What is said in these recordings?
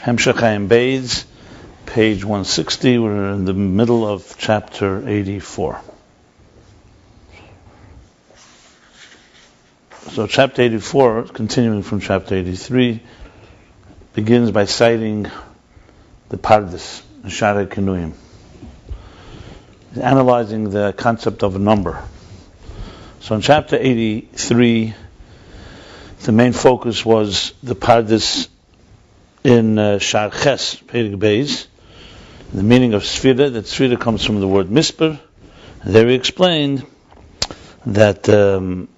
Hemshech Ayin Beis, page 160. We're in the middle of chapter 84. So chapter 84, continuing from chapter 83, begins by citing the Pardes, Shara Kinuyim, analyzing the concept of a number. So in chapter 83, the main focus was the Pardes in Shar Ches, Ayin Beis, the meaning of Sefirah, that Sefirah comes from the word misper. And there he explained that the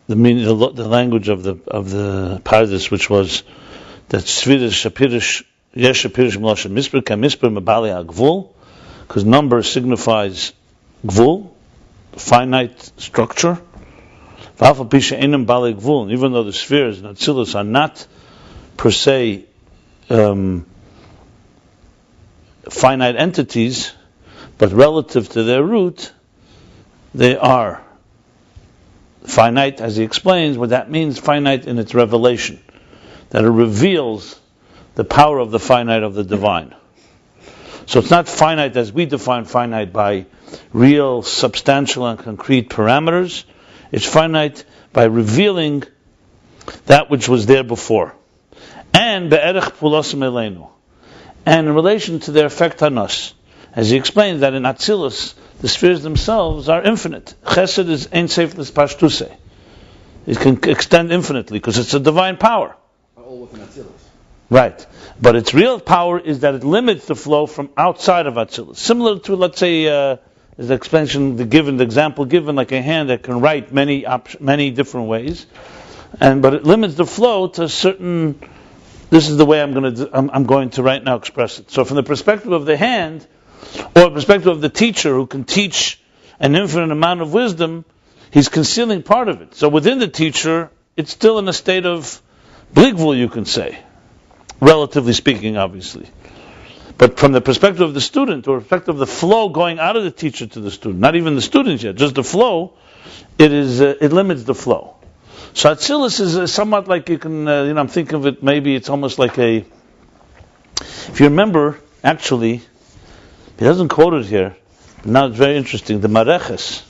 meaning, the language of the Pardes, which was that Sefirah Shapirish Yesh Shapirish Mloshe Misper Ka Misper Mabali Agvul, because number signifies Gvul, finite structure. V'alfa Pisha Einam Bali Gvul, even though the spheres and atzilus are not per se finite entities, but relative to their root, they are finite, as he explains. What that means, finite in its revelation, that it reveals the power of the finite of the divine. So it's not finite as we define finite by real, substantial and concrete parameters. It's finite by revealing that which was there before. And be'erech pulosim eleinu, and in relation to their effect on us, as he explains that in atzilus, the spheres themselves are infinite. Chesed is ein seiflis pashtuse. It can extend infinitely because it's a divine power. All within atzilus. Right, but its real power is that it limits the flow from outside of atzilus. Similar to, let's say, the example given, like a hand that can write many different ways, but it limits the flow to certain. This is the way I'm going to right now express it. So from the perspective of the hand, or the perspective of the teacher who can teach an infinite amount of wisdom, he's concealing part of it. So within the teacher, it's still in a state of bligvul, you can say, relatively speaking, obviously. But from the perspective of the student, or perspective of the flow going out of the teacher to the student, not even the student yet, just the flow, it limits the flow. So atzilus is somewhat like you can, I'm thinking of it, maybe it's almost like if you remember, actually, he doesn't quote it here, but now it's very interesting, the Mareches,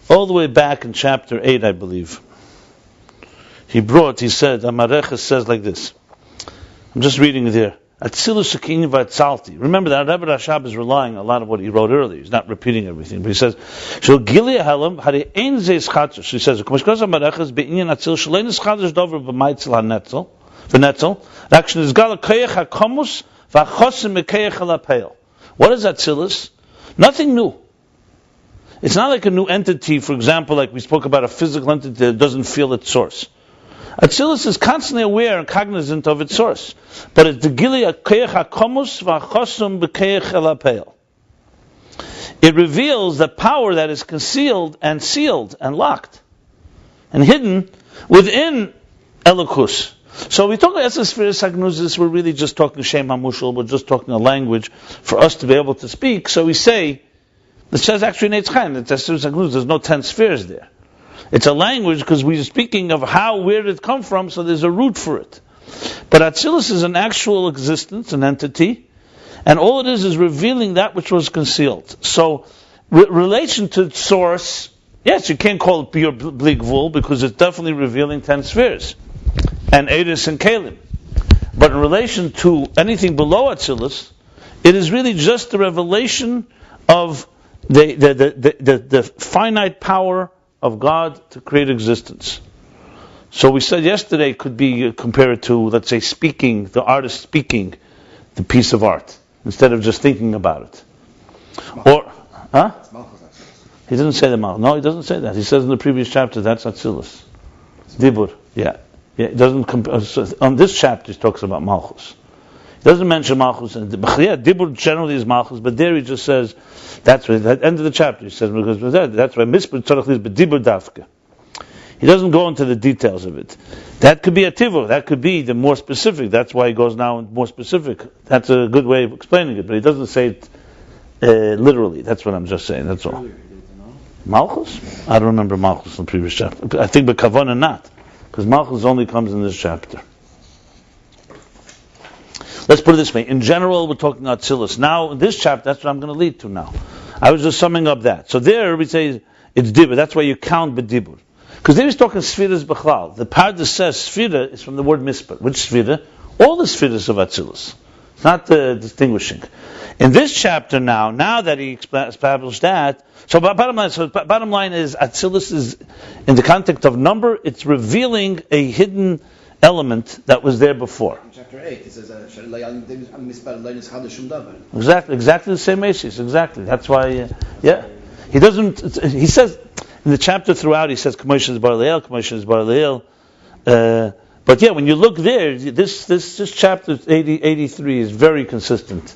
all the way back in chapter 8, I believe, he said, the Mareches says like this, I'm just reading it here, atzilus shekin v'atzalti. Remember that Rabbi Rashab is relying on a lot of what he wrote earlier. He's not repeating everything, but he says, "Shel gilia halam hari ein zeis chatzos." He says, "K'mishkos ha'marechas be'inyan atzil shelein is chatzos dover b'maitzel ha'netzel v'netzel. Action is gala koyach ha'komus v'achosim mekoyach ha'lapeil." What is atzilus? Nothing new. It's not like a new entity. For example, like we spoke about a physical entity that doesn't feel its source. Atzilus is constantly aware and cognizant of its source, but it's the gilia koyach hakomus v'achosum b'koyach halapeil. It reveals the power that is concealed and sealed and locked and hidden within Elokus. So we talk about Sefirah Sagnuzis, we're really just talking Shem HaMushal, we're just talking a language for us to be able to speak. So we say, it says actually in Eitzchaim, that Sefirah Sagnuzis, there's no 10 spheres there. It's a language because we're speaking of where did it come from, so there's a root for it. But atzilus is an actual existence, an entity, and all it is revealing that which was concealed. So, relation to source, yes, you can't call it pure bligvul because it's definitely revealing 10 spheres, and Eris and Kalim. But in relation to anything below atzilus, it is really just the revelation of the finite power of God to create existence. So we said yesterday it could be compared to, let's say, speaking, the artist speaking the piece of art, instead of just thinking about it. Or, he doesn't say the malchus. No, he doesn't say that. He says in the previous chapter, that's atzilus. Dibur, yeah. It doesn't on this chapter he talks about malchus. He doesn't mention malchus, and dibur generally is malchus, but there he just says, that's right, at the end of the chapter, he says, because that's why misper tzarich is bedibur dafka. He doesn't go into the details of it. That could be a tivur, that could be the more specific, that's why he goes now more specific. That's a good way of explaining it, but he doesn't say it literally. That's what I'm just saying, that's all. Malchus? I don't remember malchus in the previous chapter. I think Bekavona not, because malchus only comes in this chapter. Let's put it this way. In general, we're talking atzilus. Now, in this chapter, that's what I'm going to lead to now. I was just summing up that. So there, we say it's dibur. That's why you count b'dibur. Because there he's talking Sefirah b'chlal. The part that says Sefirah is from the word mispar. Which Sefirah? All the Sefirahs of atzilus. It's not distinguishing. In this chapter now that he established that, so bottom line is atzilus is, in the context of number, it's revealing a hidden element that was there before. In chapter 8, it says, Exactly the same basis. Exactly. That's why, he doesn't. He says in the chapter throughout, he says, "Commotion is bar leil, commotion is bar leil." But when you look there, this chapter 83 is very consistent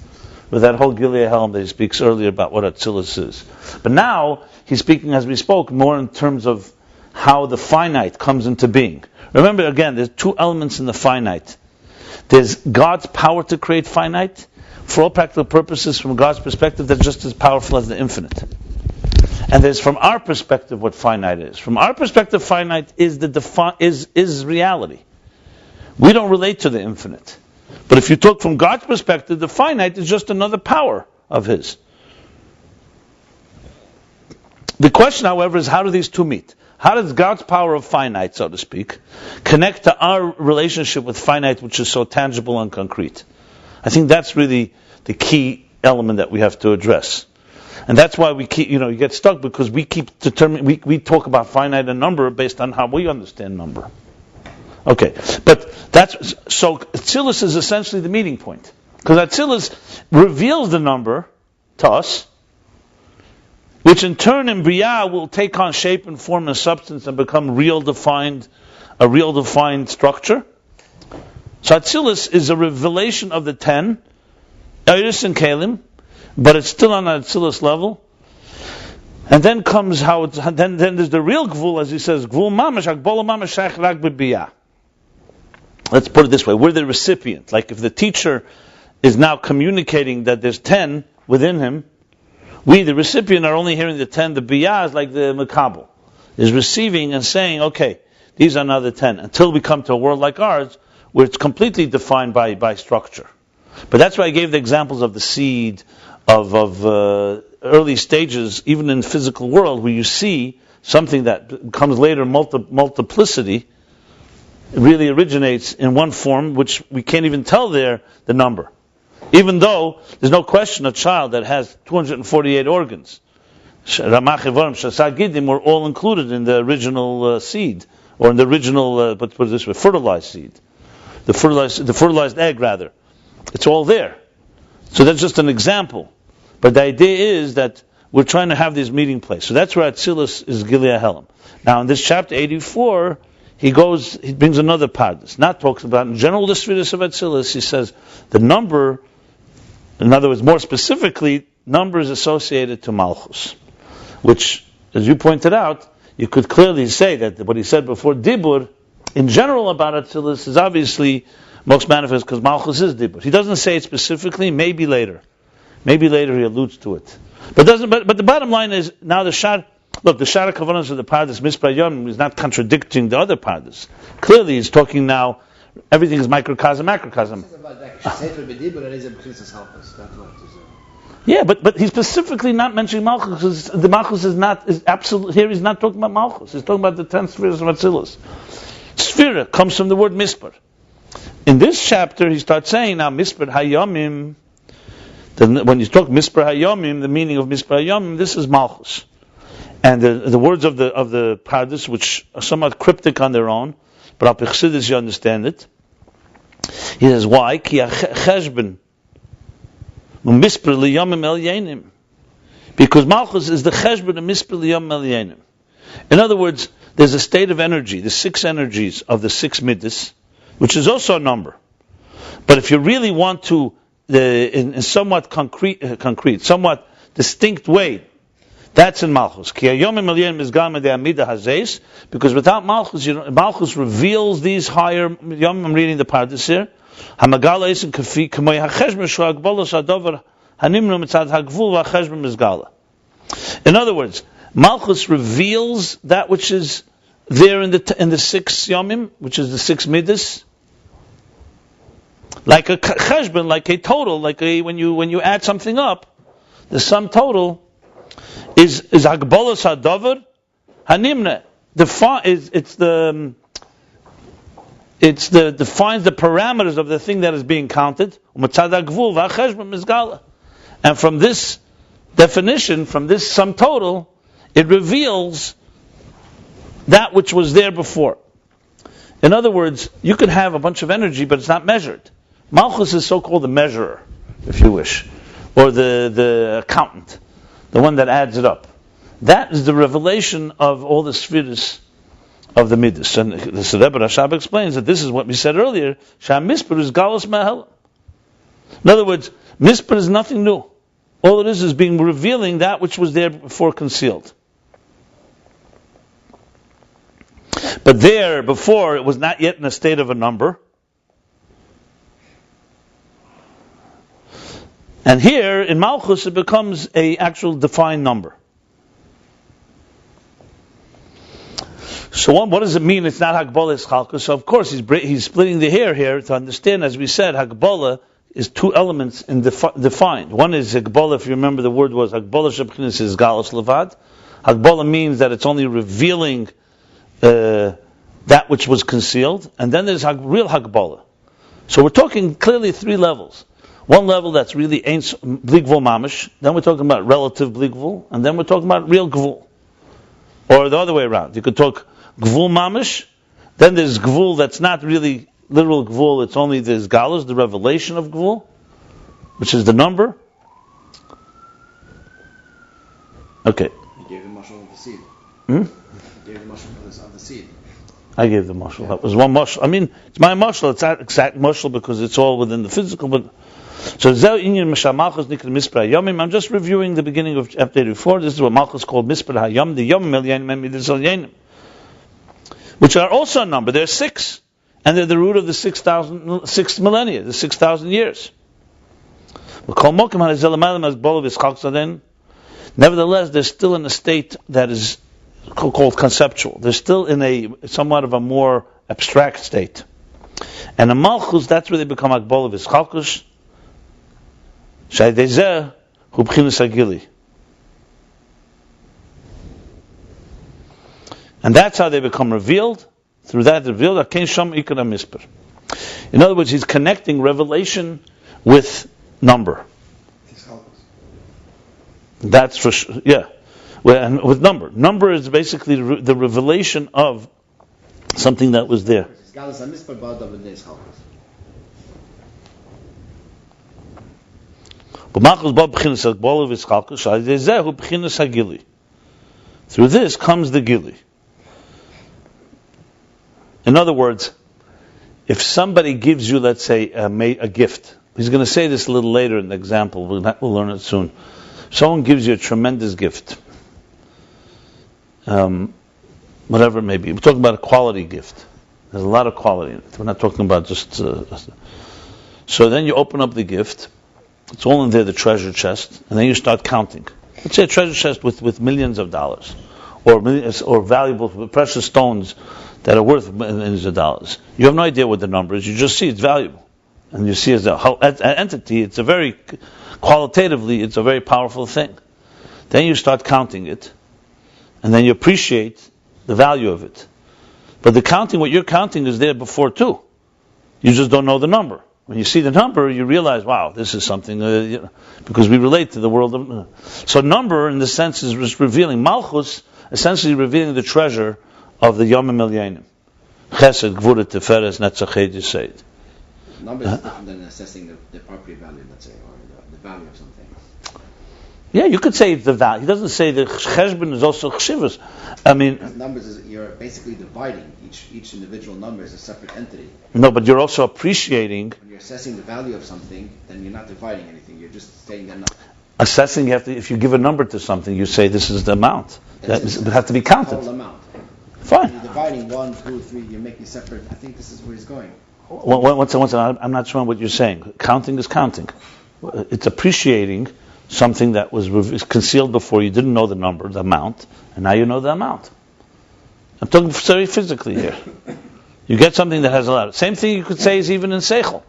with that whole Gilead Helm that he speaks earlier about what atzilus is. But now he's speaking, as we spoke, more in terms of how the finite comes into being. Remember, again, there's two elements in the finite. There's God's power to create finite. For all practical purposes, from God's perspective, that's just as powerful as the infinite. And there's, from our perspective, what finite is. From our perspective, finite is is reality. We don't relate to the infinite. But if you talk from God's perspective, the finite is just another power of His. The question, however, is how do these two meet? How does God's power of finite, so to speak, connect to our relationship with finite, which is so tangible and concrete? I think that's really the key element that we have to address. And that's why we keep, you get stuck, because we keep determining, we talk about finite and number based on how we understand number. Okay, but so atzilus is essentially the meeting point. Because atzilus reveals the number to us, which in turn in beriyah will take on shape and form and substance and become a real defined structure. So atzilus is a revelation of the 10, Eiris and Kalim, but it's still on an atzilus level. And then comes then there's the real gvul, as he says, gvul mamash, agbola mamash shaykh rak b'beriyah. Let's put it this way, we're the recipient. Like if the teacher is now communicating that there's 10 within him, we, the recipient, are only hearing the 10. The beriyah is like the makabel, is receiving and saying, okay, these are now the 10, until we come to a world like ours, where it's completely defined by structure. But that's why I gave the examples of the seed, of early stages, even in the physical world, where you see something that comes later, multiplicity, really originates in one form, which we can't even tell there the number. Even though there's no question a child that has 248 organs, Ramach Evarim, Shasad Gidim, were all included in the original seed, or in the original, put it this way, fertilized seed. The fertilized egg, rather. It's all there. So that's just an example. But the idea is that we're trying to have this meeting place. So that's where atzilus is Gilead Helam. Now in this chapter 84, he brings another part. This not talks about in general the Sefirah of atzilus. He says the number, in other words, more specifically, number is associated to malchus, which, as you pointed out, you could clearly say that what he said before, dibur, in general about atzilus, is obviously most manifest because malchus is dibur. He doesn't say it specifically. Maybe later he alludes to it. But the bottom line is now the shar kavanas of the pardas misprayom is not contradicting the other pardas. Clearly, he's talking now. Everything is microcosm, macrocosm. Yeah, but he's specifically not mentioning malchus because the malchus is absolute. Here he's not talking about malchus. He's talking about the 10 spheres of atzilus. Sefirah comes from the word mispar. In this chapter, he starts saying now mispar hayomim. When you talk mispar hayomim, the meaning of mispar hayomim, this is malchus, and the words of the pardas, which are somewhat cryptic on their own, but al pichsidis you understand it. He says, why? Ki cheshben mispar liyomim el yenim, because malchus is the cheshben of mispar liyomim el yenim. In other words, there's a state of energy, the 6 energies of the 6 midas, which is also a number. But if you really want to, in somewhat concrete, somewhat distinct way, that's in Malchus. Because without Malchus, Malchus reveals these higher, I'm reading the pardas here, in other words, Malchus reveals that which is there in the 6 yomim, which is the 6 midas, like a cheshbon, like a total, when you add something up, the sum total is hagbolas hadavar hanimne. Defines the parameters of the thing that is being counted. And from this definition, from this sum total, it reveals that which was there before. In other words, you could have a bunch of energy, but it's not measured. Malchus is so-called the measurer, if you wish, or the accountant, the one that adds it up. That is the revelation of all the spheres of the midas. And the Rebbe Rashab explains that this is what we said earlier. Sham misper is galus mahel. In other words, misper is nothing new. All it is being revealing that which was there before concealed. But there, before, it was not yet in a state of a number. And here, in Malchus, it becomes a actual defined number. So what does it mean? It's not Hagbolah, it's Chalkus. So of course, he's splitting the hair here to understand, as we said, Hagbolah is two elements in defined. One is Hagbolah, if you remember the word was Hagbolah Shebchinis is Galus Levad. Hagbolah means that it's only revealing that which was concealed, and then there's real Hagbolah. So we're talking clearly three levels. One level that's really bli gvul mamish, then we're talking about relative bli gvul, and then we're talking about real gvul. Or the other way around. You could talk gvul mamish, then there's gvul that's not really literal gvul, it's only there's galus, the revelation of gvul, which is the number. Okay. You gave the mashal of the seed. You gave the mashal of the seed. I gave the mashal. That was one mashal. I mean, it's my mashal. It's not exact mashal because it's all within the physical. But so I'm just reviewing the beginning of chapter 84. This is what Malchus called Mispar Hayom, the Yom Milyanim, which are also a number. There are 6, and they're the root of the 6th millennia, the 6,000 years. Nevertheless, they're still in a state that is called conceptual. They're still in a somewhat of a more abstract state. And in Malchus, that's where they become Hagbolah v'Chalkus, Shaydezeh hu b'chinas hagili. And that's how they become revealed. Through that revealed, Akein Sham Ikar HaMisper. In other words, he's connecting revelation with number. That's for sure, yeah. And with number. Number is basically the revelation of something that was there. Through this comes the gili. In other words, if somebody gives you, let's say, a gift, he's going to say this a little later in the example, we'll learn it soon. Someone gives you a tremendous gift. Whatever it may be. We're talking about a quality gift. There's a lot of quality in it. We're not talking about just... So then you open up the gift. It's all in there, the treasure chest. And then you start counting. Let's say a treasure chest with millions of dollars. Or valuable, precious stones that are worth millions of dollars. You have no idea what the number is. You just see it's valuable. And you see as an entity, it's a very... Qualitatively, it's a very powerful thing. Then you start counting it. And then you appreciate the value of it. But what you're counting is there before too. You just don't know the number. When you see the number, you realize, wow, this is something, because we relate to the world of... So number, in the sense, is just revealing. Malchus, essentially revealing the treasure of the Yom HaMilyanim. Chesed, Gvura, Tiferes, Netzach, Yesod. Number is different than assessing the property value, let's say, or the value of something. Yeah, you could say it's the value. He doesn't say the cheshbon is also chshivus. I mean, numbers is you're basically dividing each individual number is a separate entity. No, but you're also appreciating. When you're assessing the value of something, then you're not dividing anything. You're just saying that. Assessing, if you give a number to something, you say this is the amount. That would have to be counted. Total amount. Fine. You're dividing 1, 2, 3. You're making separate. I think this is where he's going. Once I'm not sure what you're saying. Counting is counting. It's appreciating something that was concealed before. You didn't know the number, the amount, and now you know the amount. I'm talking very physically here. You get something that has a lot. Same thing you could say is even in seichel.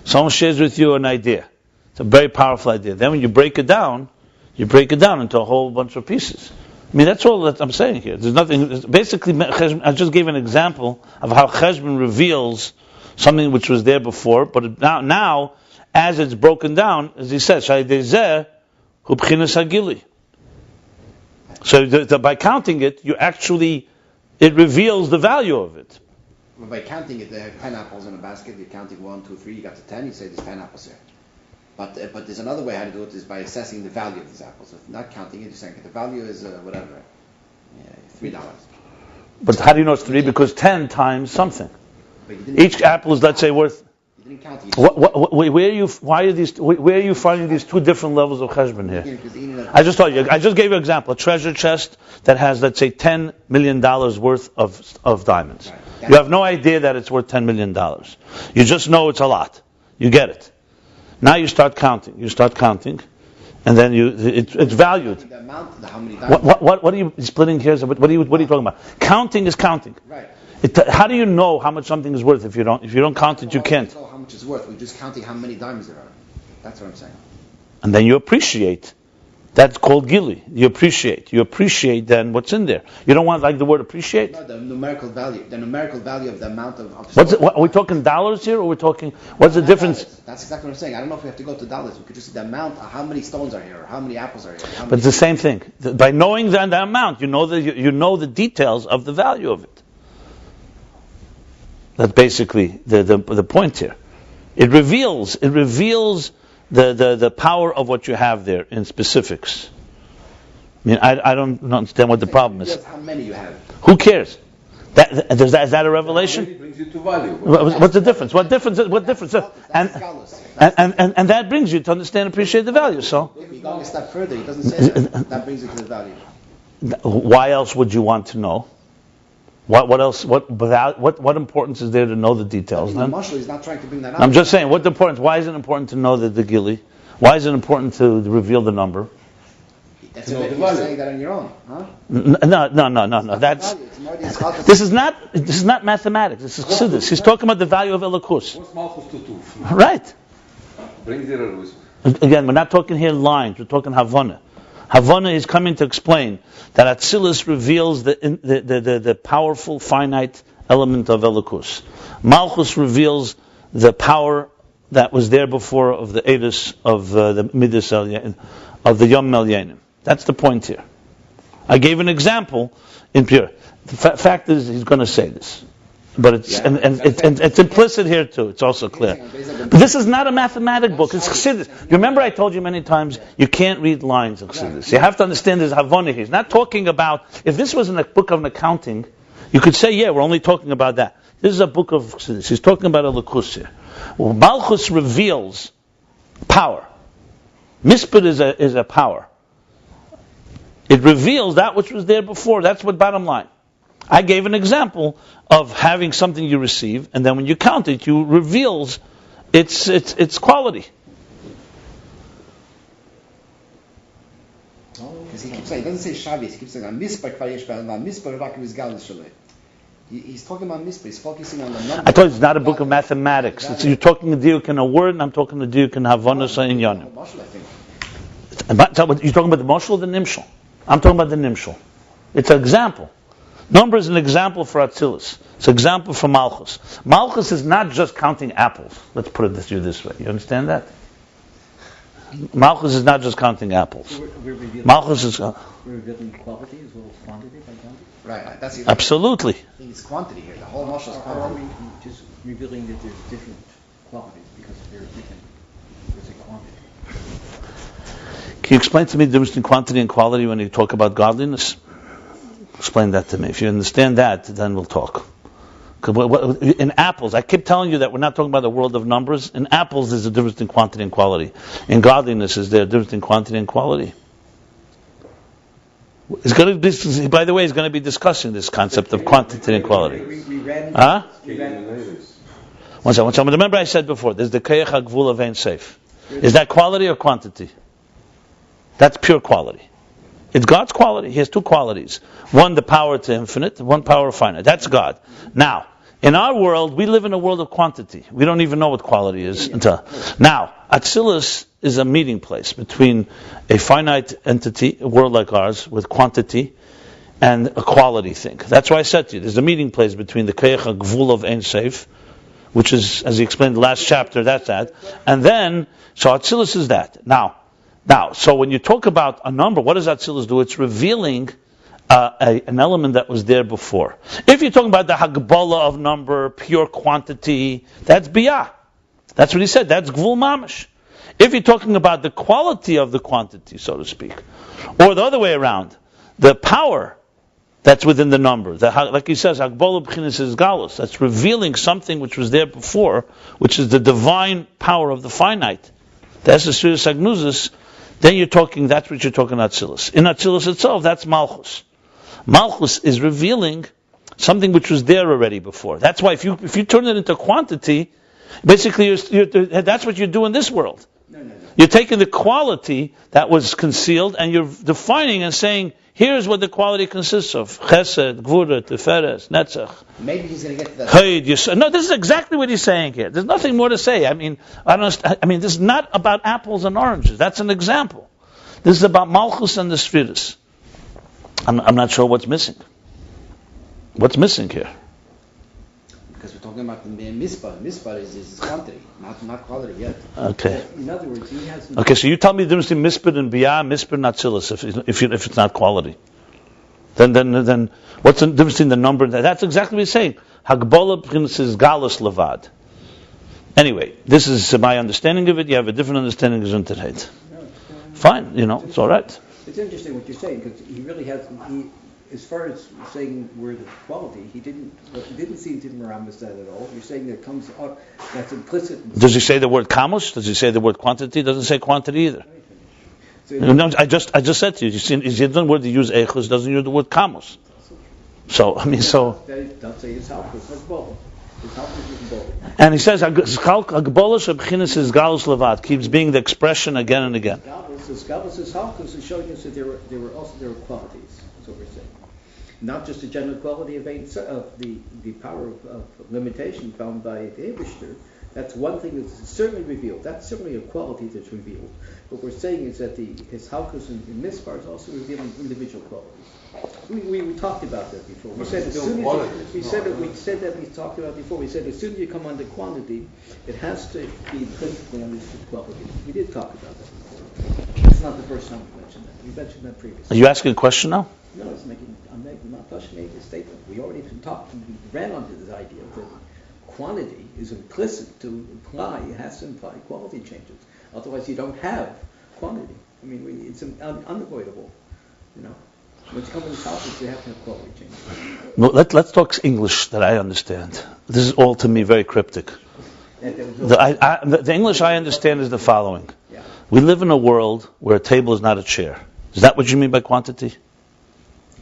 Someone shares with you an idea. It's a very powerful idea. Then when you break it down into a whole bunch of pieces. I mean, that's all that I'm saying here. There's nothing. Basically, I just gave an example of how cheshbon reveals something which was there before, but now, as it's broken down, as he says, so by counting it, it reveals the value of it. Well, by counting it, they have 10 apples in a basket. You're counting 1, 2, 3. You got to 10. You say there's 10 apples here. But there's another way how to do it is by assessing the value of these apples. If not counting it, you're saying the value is whatever, $3. But how do you know it's 3? Because 10 times something. Each apple is, let's say, worth. You didn't count it. Where are you finding these two different levels of cheshbon here? I just told you. I just gave you an example. A treasure chest that has, let's say, $10 million worth of diamonds. Right. You have no idea that it's worth $10 million. You just know it's a lot. You get it. Now you start counting. And then it's valued. The amount, how many diamonds? What are you splitting here? What are you talking about? Counting is counting. Right. How do you know how much something is worth if you don't count it? You can't. Know how much it's worth. We're just counting how many diamonds there are. That's what I'm saying. And then you appreciate. That's called gili. You appreciate then what's in there. You don't want like the word appreciate. No, the numerical value of the amount of. Are we talking dollars here, or we're talking? What's the difference? Dollars. That's exactly what I'm saying. I don't know if we have to go to dollars. We could just see the amount, how many stones are here, or how many apples are here. But it's the same thing. By knowing the amount, you know the details of the value of it. That's basically the point here. It reveals the power of what you have there in specifics. I mean, I don't understand what the problem is. How many you have? Who cares? Is that a revelation? It brings you to value. What's the difference? What difference? And that brings you to understand and appreciate the value. So, if you go a step further, he doesn't say that brings you to the value. Why else would you want to know? What else? What importance is there to know the details? The marshal is not trying to bring that out. I'm just saying, what importance? Why is it important to know the gili? Why is it important to reveal the number? That's you're saying that on your own, huh? No. This is not mathematics. This is chassidus. He's talking about the value of elikus. What's malchus to two? Right. Bring the rules. Again, we're not talking here lines. We're talking havana. Havana is coming to explain that atzilus reveals the powerful, finite element of elikus. Malchus reveals the power that was there before of the edus of the midas of the yom melyanim. That's the point here. I gave an example in pure. The fact is, he's going to say this, but it's implicit here too. It's also clear. But this is not a mathematic book. It's chassidus. You remember I told you many times you can't read lines of chassidus. You have to understand there's havana here. He's not talking about. If this was in a book of accounting, you could say, yeah, we're only talking about that. This is a book of chassidus. He's talking about a elikus here. Well, Malchus reveals power. Mispid is a power. It reveals that which was there before. That's what bottom line. I gave an example of having something you receive, and then when you count it, you reveals its quality. Because he keeps saying, he doesn't say Shabbos, he keeps saying, he's talking about mispah, he's focusing on the number. I told you it's not a book of mathematics. You're talking to diuk in a word, and I'm talking to diuk in havanas in yonim. You're talking about the mashal or the nimshal? I'm talking about the nimshal. It's an example. Number is an example for atzilus. It's an example for malchus. Malchus is not just counting apples. Let's put it this way. You understand that? Malchus is not just counting apples. So Malchus is revealing quality as well as quantity by counting. Right. That's absolutely. I think it's quantity here. The whole mashal is quantity. Or just revealing that there's different qualities because there's a quantity. Can you explain to me the difference between quantity and quality when you talk about godliness? Explain that to me. If you understand that, then we'll talk. In apples, I keep telling you that we're not talking about the world of numbers. In apples, there's a difference between quantity and quality. In godliness, is there a difference between quantity and quality? It's going to be, by the way, he's going to be discussing this concept of quantity and quality. Huh? One second. Remember I said before, there's the kayach hagvul of ein safe. Is that quality or quantity? That's pure quality. It's God's quality. He has two qualities. One, the power to infinite, one power of finite. That's God. Now, In our world, we live in a world of quantity. We don't even know what quality is until now. Atzilus is a meeting place between a finite entity, a world like ours, with quantity, and a quality thing. That's why I said to you, there's a meeting place between the Keich HaGvul of Ein Sof, which is, as he explained in the last chapter, that's that. And then, so Atzilus is that. Now, so when you talk about a number, what does Atzilus do? It's revealing an element that was there before. If you're talking about the Hagbala of number, pure quantity, that's Biyah. That's what he said. That's Gvul Mamash. If you're talking about the quality of the quantity, so to speak, or the other way around, the power that's within the number, like he says, Hagbala B'chinas is Galus. That's revealing something which was there before, which is the divine power of the finite. That's the Sefirah Sagnuzus. Then that's what you're talking Atzilus. In Atzilus itself, that's Malchus. Malchus is revealing something which was there already before. That's why if you turn it into quantity, basically that's what you do in this world. No. You're taking the quality that was concealed and you're defining and saying, here's what the quality consists of. Chesed, Gvura, Tiferes, Netzach. Maybe he's going to get to that. Chayid, yesod. No, this is exactly what he's saying here. There's nothing more to say. I mean, this is not about apples and oranges. That's an example. This is about Malchus and the Sefirahs. I'm not sure what's missing. What's missing here? Because we're talking about the mispar. Mispar is quantity, not quality yet. Okay. In other words, he has... Okay, so you tell me the difference between mispar and biyah, mispar and atzilus, if it's not quality. Then what's the difference between the number? That's exactly what he's saying. Hagbala b'chinas is galus levad. Anyway, this is my understanding of it. You have a different understanding of Zunterheit. Fine, it's all right. It's interesting what you're saying, because he really has... as far as saying where the quality, he didn't seem to Maramis that at all. You're saying that comes out, that's implicit. Does he say the word kamos? Does he say the word quantity? Doesn't say quantity either. No, I just said to you. He doesn't word to use echos, doesn't use the word kamos. So Don't say his house, that's both. His house is both. And he says Hagbolish Abchinis is Galus Levad, keeps being the expression again and again. Galus is halkus is showing us that there were qualities. That's what we're saying. Not just the general quality of the power of limitation found by the Eibishter. That's one thing that's certainly revealed. That's certainly a quality that's revealed. What we're saying is that his halkus in mispar is also revealing individual qualities. We talked about that before. We said we talked about before. We said as soon as you come under quantity, it has to be principally understood quality. We did talk about that before. It's not the first time we mentioned that. We mentioned that previously. Are you asking a question now? No, I'm not making a statement. We already ran onto this idea that quantity is implicit to imply, it has to imply quality changes. Otherwise you don't have quantity. I mean, it's unavoidable. When you come in the topics, you have to have quality changes. No, let's talk English that I understand. This is all to me very cryptic. The English I understand is the following. Yeah. We live in a world where a table is not a chair. Is that what you mean by quantity?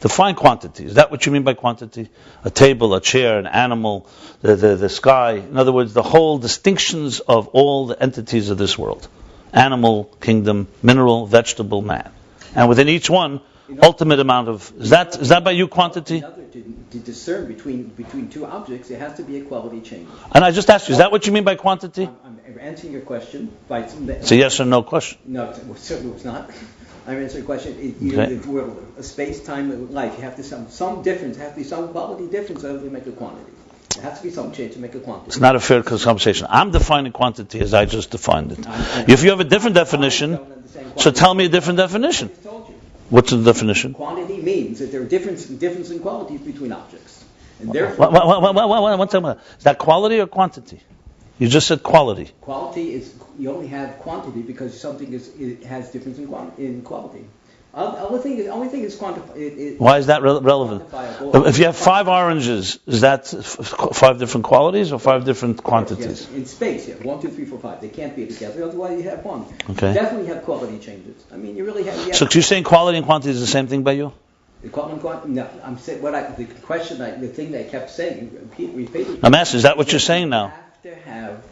Define quantity. Is that what you mean by quantity? A table, a chair, an animal, the sky. In other words, the whole distinctions of all the entities of this world. Animal, kingdom, mineral, vegetable, man. And within each one, ultimate amount of... Is that by you quantity? To discern between two objects, there has to be a quality change. And I just asked you, is that what you mean by quantity? I'm answering your question by... It's a yes or no question. No, it certainly was not. I'm answering a question. The world, a space, time, life. You have to some difference. Have to be some quality difference in order to make a quantity. There has to be some change to make a quantity. It's not a fair conversation. I'm defining quantity as I just defined it. If you have a different definition, so tell me a different definition. I just told you. What's the definition? Quantity means that there are difference in qualities between objects, and therefore. One second. Is that quality or quantity? You just said quality. Quality is you only have quantity because something has difference in quality. Only thing is quantifiable. Why is that relevant? If you have 5 oranges, is that 5 different qualities or 5 different quantities? Yes. In space, 1, 2, 3, 4, 5. They can't be together. Otherwise, you have one. Okay. You definitely have quality changes. I mean, you really have. So you're saying quality and quantity is the same thing by you? The quality. No, I'm saying the question. The thing that I kept saying. Repeatedly. I'm asking. Is that what you're saying now? You have to have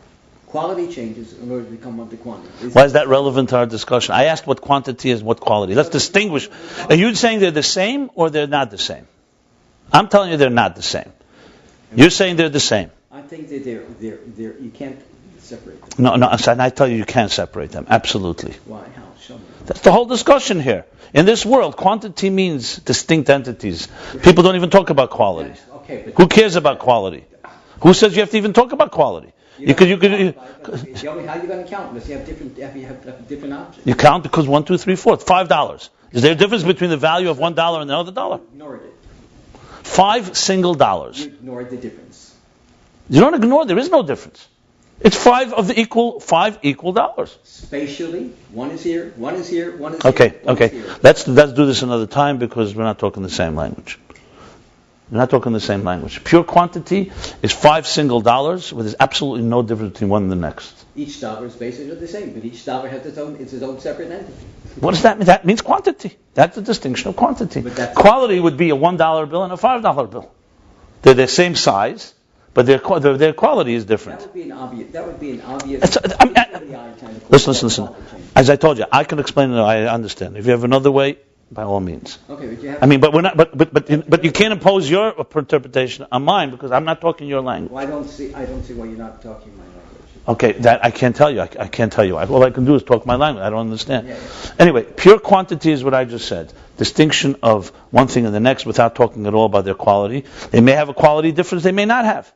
quality changes in order to come up to quantity. Why is that relevant to our discussion? I asked what quantity is, what quality. Let's distinguish. Are you saying they're the same or they're not the same? I'm telling you they're not the same. You're saying they're the same. I think that they're you can't separate them. No, and I tell you can't separate them. Absolutely. Why? How? Show me. That's the whole discussion here. In this world, quantity means distinct entities. People don't even talk about quality. Yes, okay, but Who cares about quality? Who says you have to even talk about quality? You could. how are you going to count? Unless you have different objects. You count because 1, 2, 3, 4, $5. Is there a difference between the value of $1 and another dollar? Ignored it. $5 single dollars. You ignored the difference. You don't ignore. There is no difference. It's five equal dollars. Spatially, one is here, one is here, one is Okay, here. One okay. is here. Let's do this another time because we're not talking the same language. We're not talking the same language. Pure quantity is 5 single dollars, where there's absolutely no difference between one and the next. Each dollar is basically the same, but each dollar has its own separate entity. What does that mean? That means quantity. That's the distinction of quantity. Quality would be a $1 bill and a $5 bill. They're the same size, but their quality is different. That would be an obvious. Listen. As I told you, I can explain it. I understand. If you have another way, by all means. Okay, but you have. But we're not. But you can't impose your interpretation on mine because I'm not talking your language. Well, I don't see why you're not talking my language. Okay, that I can't tell you. I can't tell you. All I can do is talk my language. I don't understand. Yeah. Anyway, pure quantity is what I just said. Distinction of one thing and the next without talking at all about their quality. They may have a quality difference. They may not have.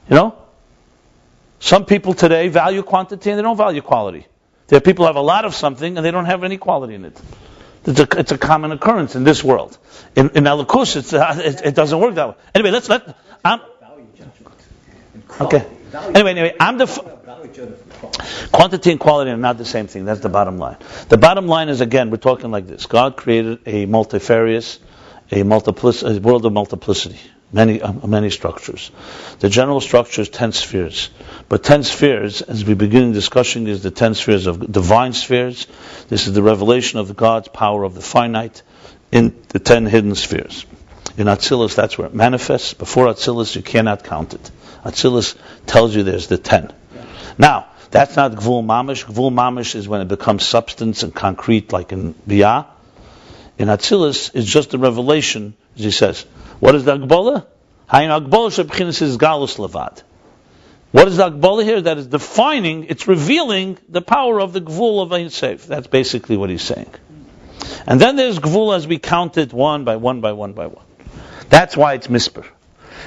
You know? Some people today value quantity and they don't value quality. There are people who have a lot of something and they don't have any quality in it. It's a common occurrence in this world. In Elikus, it doesn't work that way. Anyway, okay. Anyway, quantity and quality are not the same thing. That's the bottom line. The bottom line is, again, we're talking like this. God created a multifarious, a world of multiplicity, many structures. The general structure is 10 spheres. But 10 spheres, as we begin discussing, is the 10 spheres of divine spheres. This is the revelation of God's power of the finite in the 10 hidden spheres. In Atzilus, that's where it manifests. Before Atzilus, you cannot count it. Atzilus tells you there's the 10. Now, that's not Gvul Mamish. Gvul Mamish is when it becomes substance and concrete, like in Biyah. In Atzilus, it's just a revelation, as he says. What is the Agbola? Hayin Agbola shebchinas is Galus Levad. What is the Agbola here? That is defining, it's revealing the power of the Gvul of Ein Sof. That's basically what he's saying. And then there's Gvul as we count it one by one by one by one. That's why it's Misper.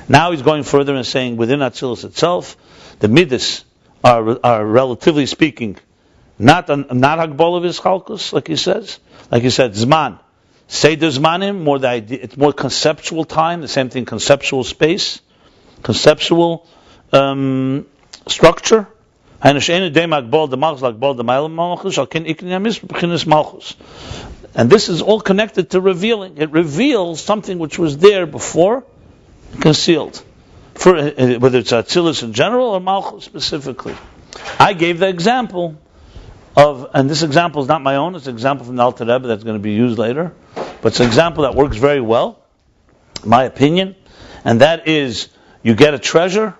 Now he's going further and saying within Atzilus itself, the Midas are relatively speaking not Hagbol of his Chalkus, like he says. Like he said, Zman. Seder Zmanim, more the idea, it's more conceptual time, the same thing, conceptual space, conceptual structure. And this is all connected to revealing. It reveals something which was there before, concealed. Whether it's Atzilus in general or Malchus specifically. I gave the example of, and this example is not my own, it's an example from the Alter Rebbe that's going to be used later, but it's an example that works very well, in my opinion, and that is, you get a treasure,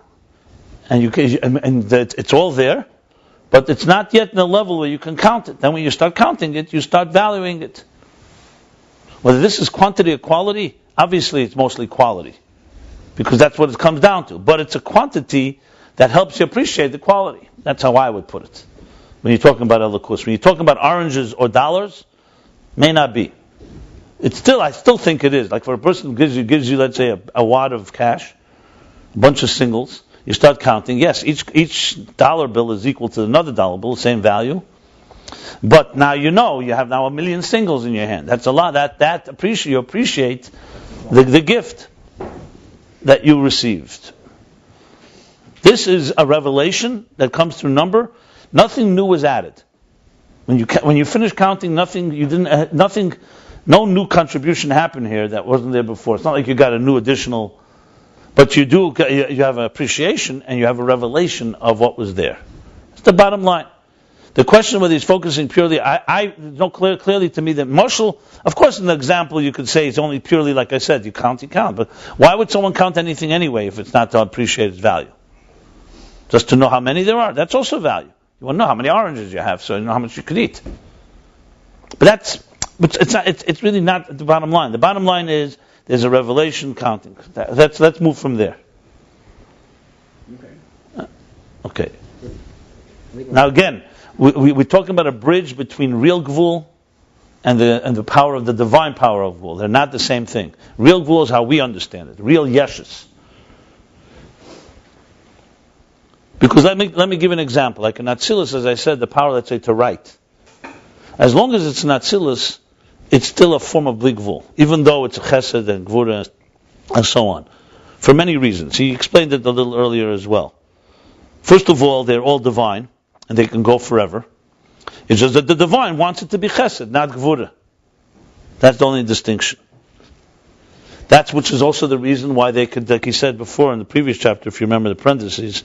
and it's all there, but it's not yet in a level where you can count it. Then when you start counting it, you start valuing it. Whether this is quantity or quality, obviously it's mostly quality, because that's what it comes down to. But it's a quantity that helps you appreciate the quality. That's how I would put it. When you're talking about Elikus, when you're talking about oranges or dollars, may not be. I still think it is. Like for a person who gives you, let's say, a wad of cash, a bunch of singles, you start counting. Yes, each dollar bill is equal to another dollar bill, same value. But now you have now 1 million singles in your hand. That's a lot. You appreciate the gift that you received. This is a revelation that comes through number. Nothing new was added. When you finish counting, no new contribution happened here that wasn't there before. It's not like you got a new additional, but you have an appreciation and you have a revelation of what was there. It's the bottom line. The question whether he's focusing purely, clearly to me that Moshel, of course in the example you could say it's only purely, like I said, you count, but why would someone count anything anyway if it's not to appreciate its value? Just to know how many there are, that's also value. You want to know how many oranges you have, so you know how much you could eat. But it's really not the bottom line. The bottom line is there's a revelation counting. Let's move from there. Okay. Now again, we're talking about a bridge between real gvul and the power of the divine power of gvul. They're not the same thing. Real gvul is how we understand it. Real yeshus. Because let me give an example. Like in atzilus, as I said, the power, let's say, to write. As long as it's an atzilus, it's still a form of bli gvul, even though it's a chesed and gvura and so on. For many reasons. He explained it a little earlier as well. First of all, they're all divine, and they can go forever. It's just that the divine wants it to be chesed, not gvura. That's the only distinction. That's which is also the reason why they could, like he said before in the previous chapter, if you remember the parentheses,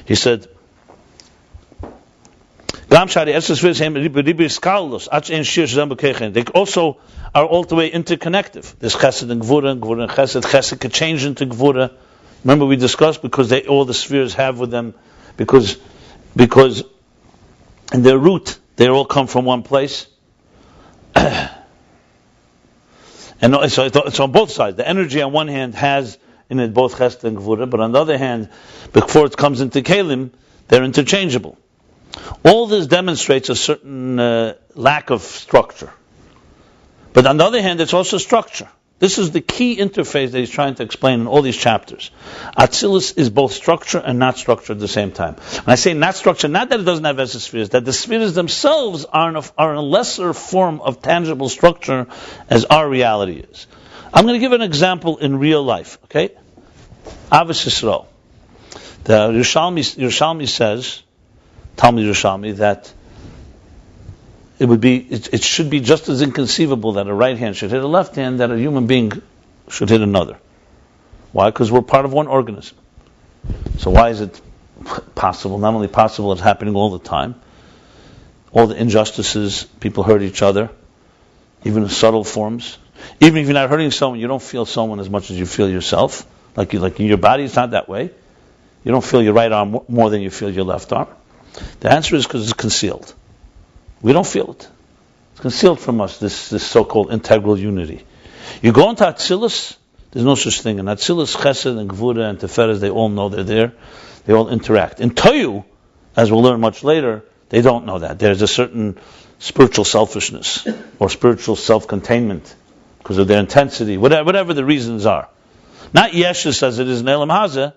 he said, they also are all the way interconnective. There's chesed and gvura and chesed. Chesed could change into gvura. Remember we discussed because all the spheres have with them, because in their root they all come from one place. And so it's on both sides. The energy on one hand has in it both chesed and gvura, but on the other hand, before it comes into kelim, they're interchangeable. All this demonstrates a certain lack of structure. But on the other hand, it's also structure. This is the key interface that he's trying to explain in all these chapters. Atzilus is both structure and not structure at the same time. When I say not structure, not that it doesn't have spheres, that the spheres themselves are in a lesser form of tangible structure as our reality is. I'm going to give an example in real life, okay? Ahavas Yisrael. The Yerushalmi says, Talmud Yerushalmi, that it should be just as inconceivable that a right hand should hit a left hand that a human being should hit another. Why? Because we're part of one organism. So why is it possible? Not only possible, it's happening all the time. All the injustices, people hurt each other, even in subtle forms. Even if you're not hurting someone, you don't feel someone as much as you feel yourself. Like in your body, it's not that way. You don't feel your right arm more than you feel your left arm. The answer is because it's concealed. We don't feel it. It's concealed from us, this so-called integral unity. You go into atzilus, there's no such thing. In atzilus, chesed and gvura and teferes, they all know they're there. They all interact. In toyu, as we'll learn much later, they don't know that. There's a certain spiritual selfishness or spiritual self-containment because of their intensity, whatever the reasons are. Not yeshus as it is in Elam Hazeh.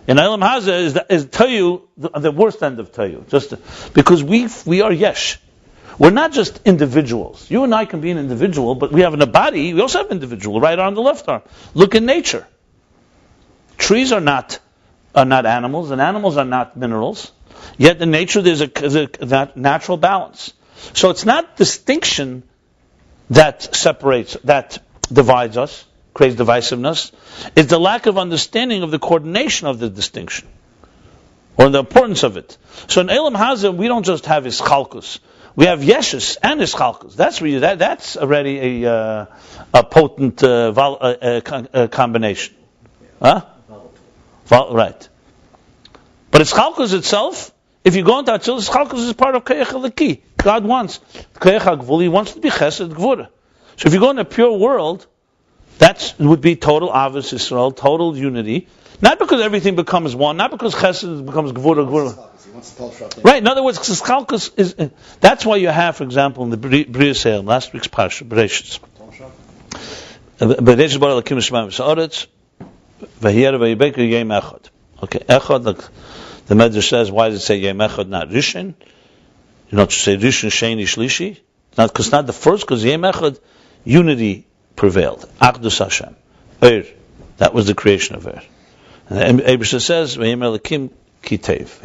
In Elam Hazeh is toyu, the worst end of toyu, just because we are yesh. We're not just individuals. You and I can be an individual, but we have in a body. We also have individual, right arm, the left arm. Look in nature. Trees are not animals, and animals are not minerals. Yet in nature there's that natural balance. So it's not distinction that separates, that divides us, creates divisiveness. It's the lack of understanding of the coordination of the distinction, or the importance of it. So in Elam Hazeh, we don't just have ischalkus. We have yeshus and ischalkus. That's already a potent combination. Huh? Right. But ischalkus itself, if you go into atzilus, ischalkus is part of koyach halaki. God wants koyach hagvul. He wants to be chesed gvura. So if you go in a pure world, that would be total Ahavas Yisrael, total unity. Not because everything becomes one, not because chesed becomes gvura. Right, in other words, chalkus is. That's why you have, for example, in the beriyah, last week's parsha, Bereshis. Bereshis bara lakim shemaim v'sa'aretz, v'hiyar v'yibeku yem echad. Okay, echad, like the Medrash says, why does it say yem echad, not rishon? You don't say rishon, sheni, shlishi. Not because not the first, because yem echad, unity prevailed. Achdus Hashem. That was the creation of Er. And Abisha says, v'yem lakim kitev.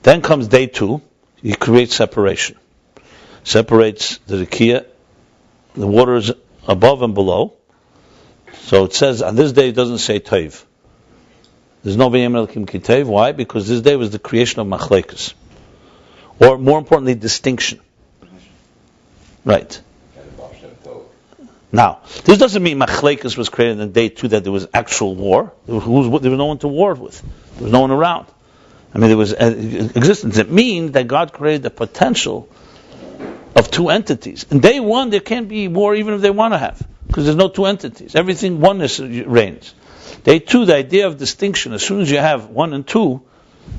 Then comes day 2. He creates separation. Separates the rikiya, the waters above and below. So it says on this day it doesn't say tev. There's no v'yem lakim kitev. Why? Because this day was the creation of machlekes, or more importantly, distinction. Right. Now, this doesn't mean machlekes was created on day 2 that there was actual war. There was no one to war with. There was no one around. I mean, there was existence. It means that God created the potential of 2 entities. In day 1, there can't be war even if they want to have, because there's no 2 entities. Everything oneness reigns. Day 2, the idea of distinction, as soon as you have 1 and 2,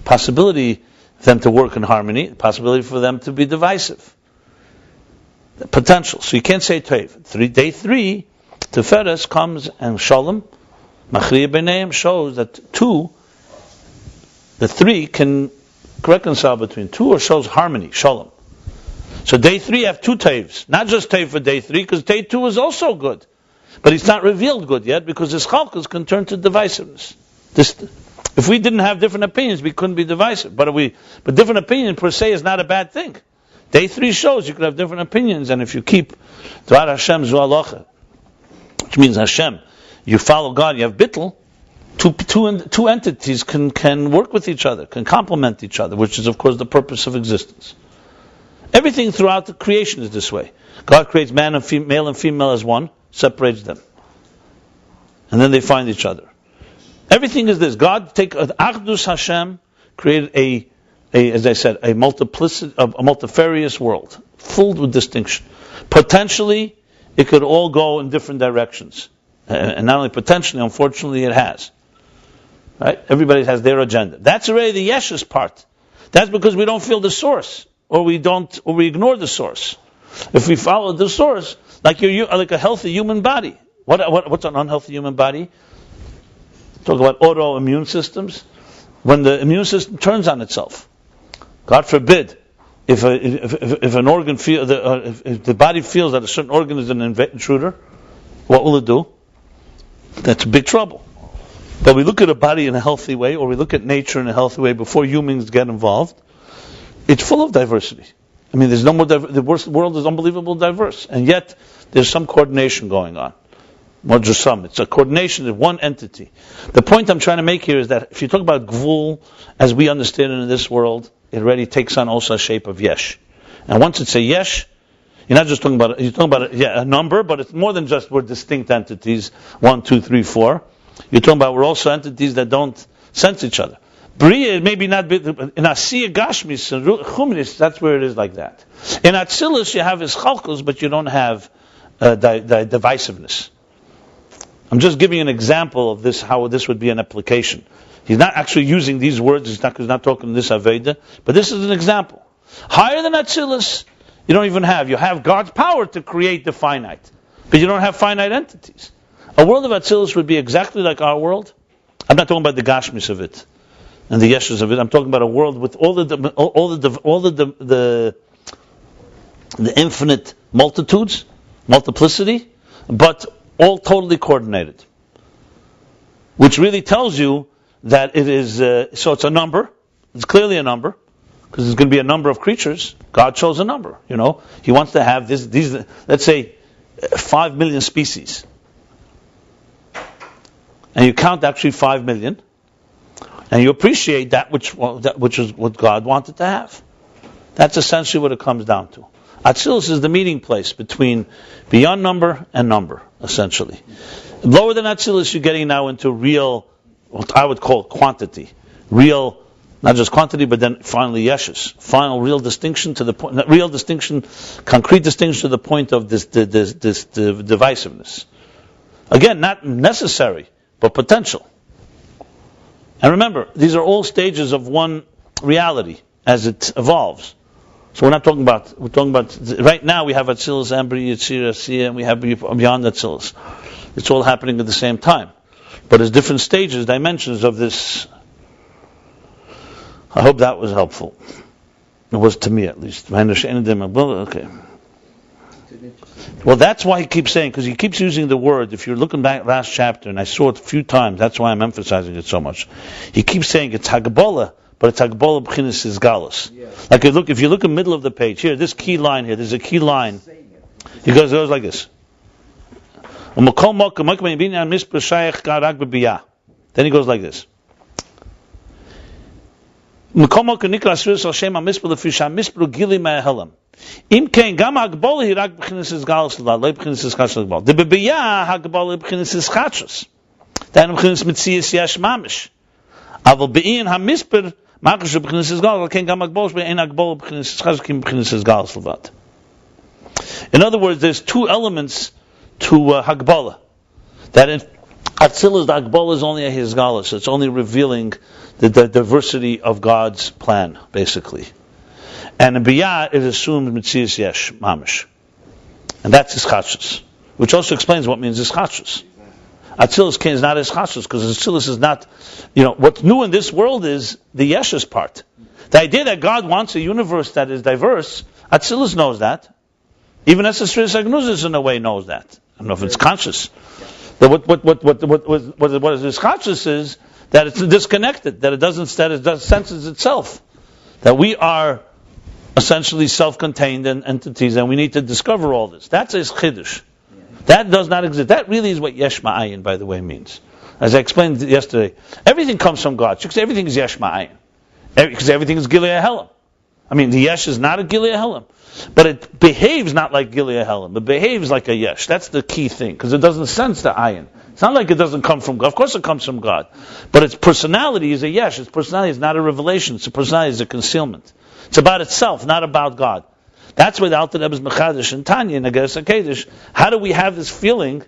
possibility for them to work in harmony, possibility for them to be divisive. The potential. So you can't say Tev. Day 3, Teferes comes and Shalom, Machriya B'neim shows that 2, the 3 can reconcile between 2 or shows harmony, Shalom. So day 3 have 2 Tevs. Not just Tev for day 3, because day 2 is also good. But it's not revealed good yet, because his chalkus can turn to divisiveness. If we didn't have different opinions, we couldn't be divisive. But different opinion per se is not a bad thing. Day 3 shows you could have different opinions, and if you keep Dvar Hashem Zu Alocha, which means Hashem, you follow God, you have bittul, two entities can work with each other, can complement each other, which is of course the purpose of existence. Everything throughout the creation is this way. God creates male and female as one, separates them, and then they find each other. Everything is this. God take Achdus Hashem, created as I said, a multifarious world, filled with distinction. Potentially, it could all go in different directions. And not only potentially, unfortunately, it has. Right? Everybody has their agenda. That's already the yeshus part. That's because we don't feel the source, or we ignore the source. If we follow the source, like a healthy human body. What's an unhealthy human body? Talk about autoimmune systems. When the immune system turns on itself, God forbid, if an organ if the body feels that a certain organ is an intruder, what will it do? That's big trouble. But we look at a body in a healthy way, or we look at nature in a healthy way before humans get involved. It's full of diversity. I mean, there's no more. The world is unbelievably diverse, and yet there's some coordination going on. Not just some. It's a coordination of one entity. The point I'm trying to make here is that if you talk about gvul as we understand it in this world, it already takes on also a shape of yesh. And once it's a yesh, you're not just talking about a number, but it's more than just we're distinct entities. 1, 2, 3, 4. You're talking about we're also entities that don't sense each other. Beriyah maybe not in asiyah gashmis and chumnis. That's where it is like that. In atzilus you have his chalkus, but you don't have divisiveness. I'm just giving an example of this, how this would be an application. He's not actually using these words. He's not talking this Aveda, but this is an example. Higher than atzilus, you don't even have. You have God's power to create the finite, but you don't have finite entities. A world of atzilus would be exactly like our world. I'm not talking about the gashmis of it and the yeshus of it. I'm talking about a world with all the infinite multiplicity, but all totally coordinated. Which really tells you that it is. So it's a number. It's clearly a number, because there's going to be a number of creatures. God chose a number. He wants to have these. Let's say 5 million species. And you count actually 5 million, and you appreciate that which is what God wanted to have. That's essentially what it comes down to. Atzilus is the meeting place between beyond number and number, essentially. Lower than Atzilus, you're getting now into real, what I would call quantity. Real, not just quantity, but then finally yeshus. Final real distinction to the point, real distinction, concrete distinction to the point of this divisiveness. Again, not necessary, but potential. And remember, these are all stages of one reality as it evolves. So we're talking about right now we have atzilus, beriyah, yetzirah, asiyah, and we have beyond atzilus. It's all happening at the same time. But there's different stages, dimensions of this. I hope that was helpful. It was to me at least. Okay. Well, that's why he keeps saying, because he keeps using the word, if you're looking back last chapter, and I saw it a few times, that's why I'm emphasizing it so much. He keeps saying it's Hagbola, but it's Hagbola b'chinas is galus. Like if you look in the middle of the page, here, this key line here, there's a key line. He goes like this. Then he goes like this. Im kein gam hagbol hi rak b'chinas is galus l'vad, lo b'chinas is chachos l'vad. The beriyah hagbol b'chinas is chachos. Then b'chinas mitzias yesh mamish. Aval be'in hamisper makish b'chinas is galus. Kein gam hagbol be'in hagbol b'chinas is chachos kim b'chinas is galus l'vad. In other words, there's two elements to hagbola. That Atzilus, the Akbol is only a Hizgalus. It's only revealing the diversity of God's plan, basically. And a beriyah is assumed Metzias Yesh, Mamish. And that's Ischachus. Which also explains what means Ischachus. Atzilus is not Ischachus, because Atzilus is not, what's new in this world is the Yeshus part. The idea that God wants a universe that is diverse, Atzilus knows that. Even Sefirah Sagnuzis in a way knows that. I don't know if it's conscious. But what is conscious is that it's disconnected, that it senses itself. That we are essentially self-contained entities, and we need to discover all this. That's a chiddush. That does not exist. That really is what yesh ma'ayin, by the way, means. As I explained yesterday, everything comes from God. Everything is yesh ma'ayin. Because everything is Gilead Helam. I mean, the yesh is not a Gilead Helam. But it behaves not like Gilead Helam. It behaves like a yesh. That's the key thing. Because it doesn't sense the ayin. It's not like it doesn't come from God. Of course it comes from God. But its personality is a yesh. Its personality is not a revelation. Its personality is a concealment. It's about itself, not about God. That's why the Alter Rebbe's Mechadish and Tanya in Ageres HaKedesh, how do we have this feeling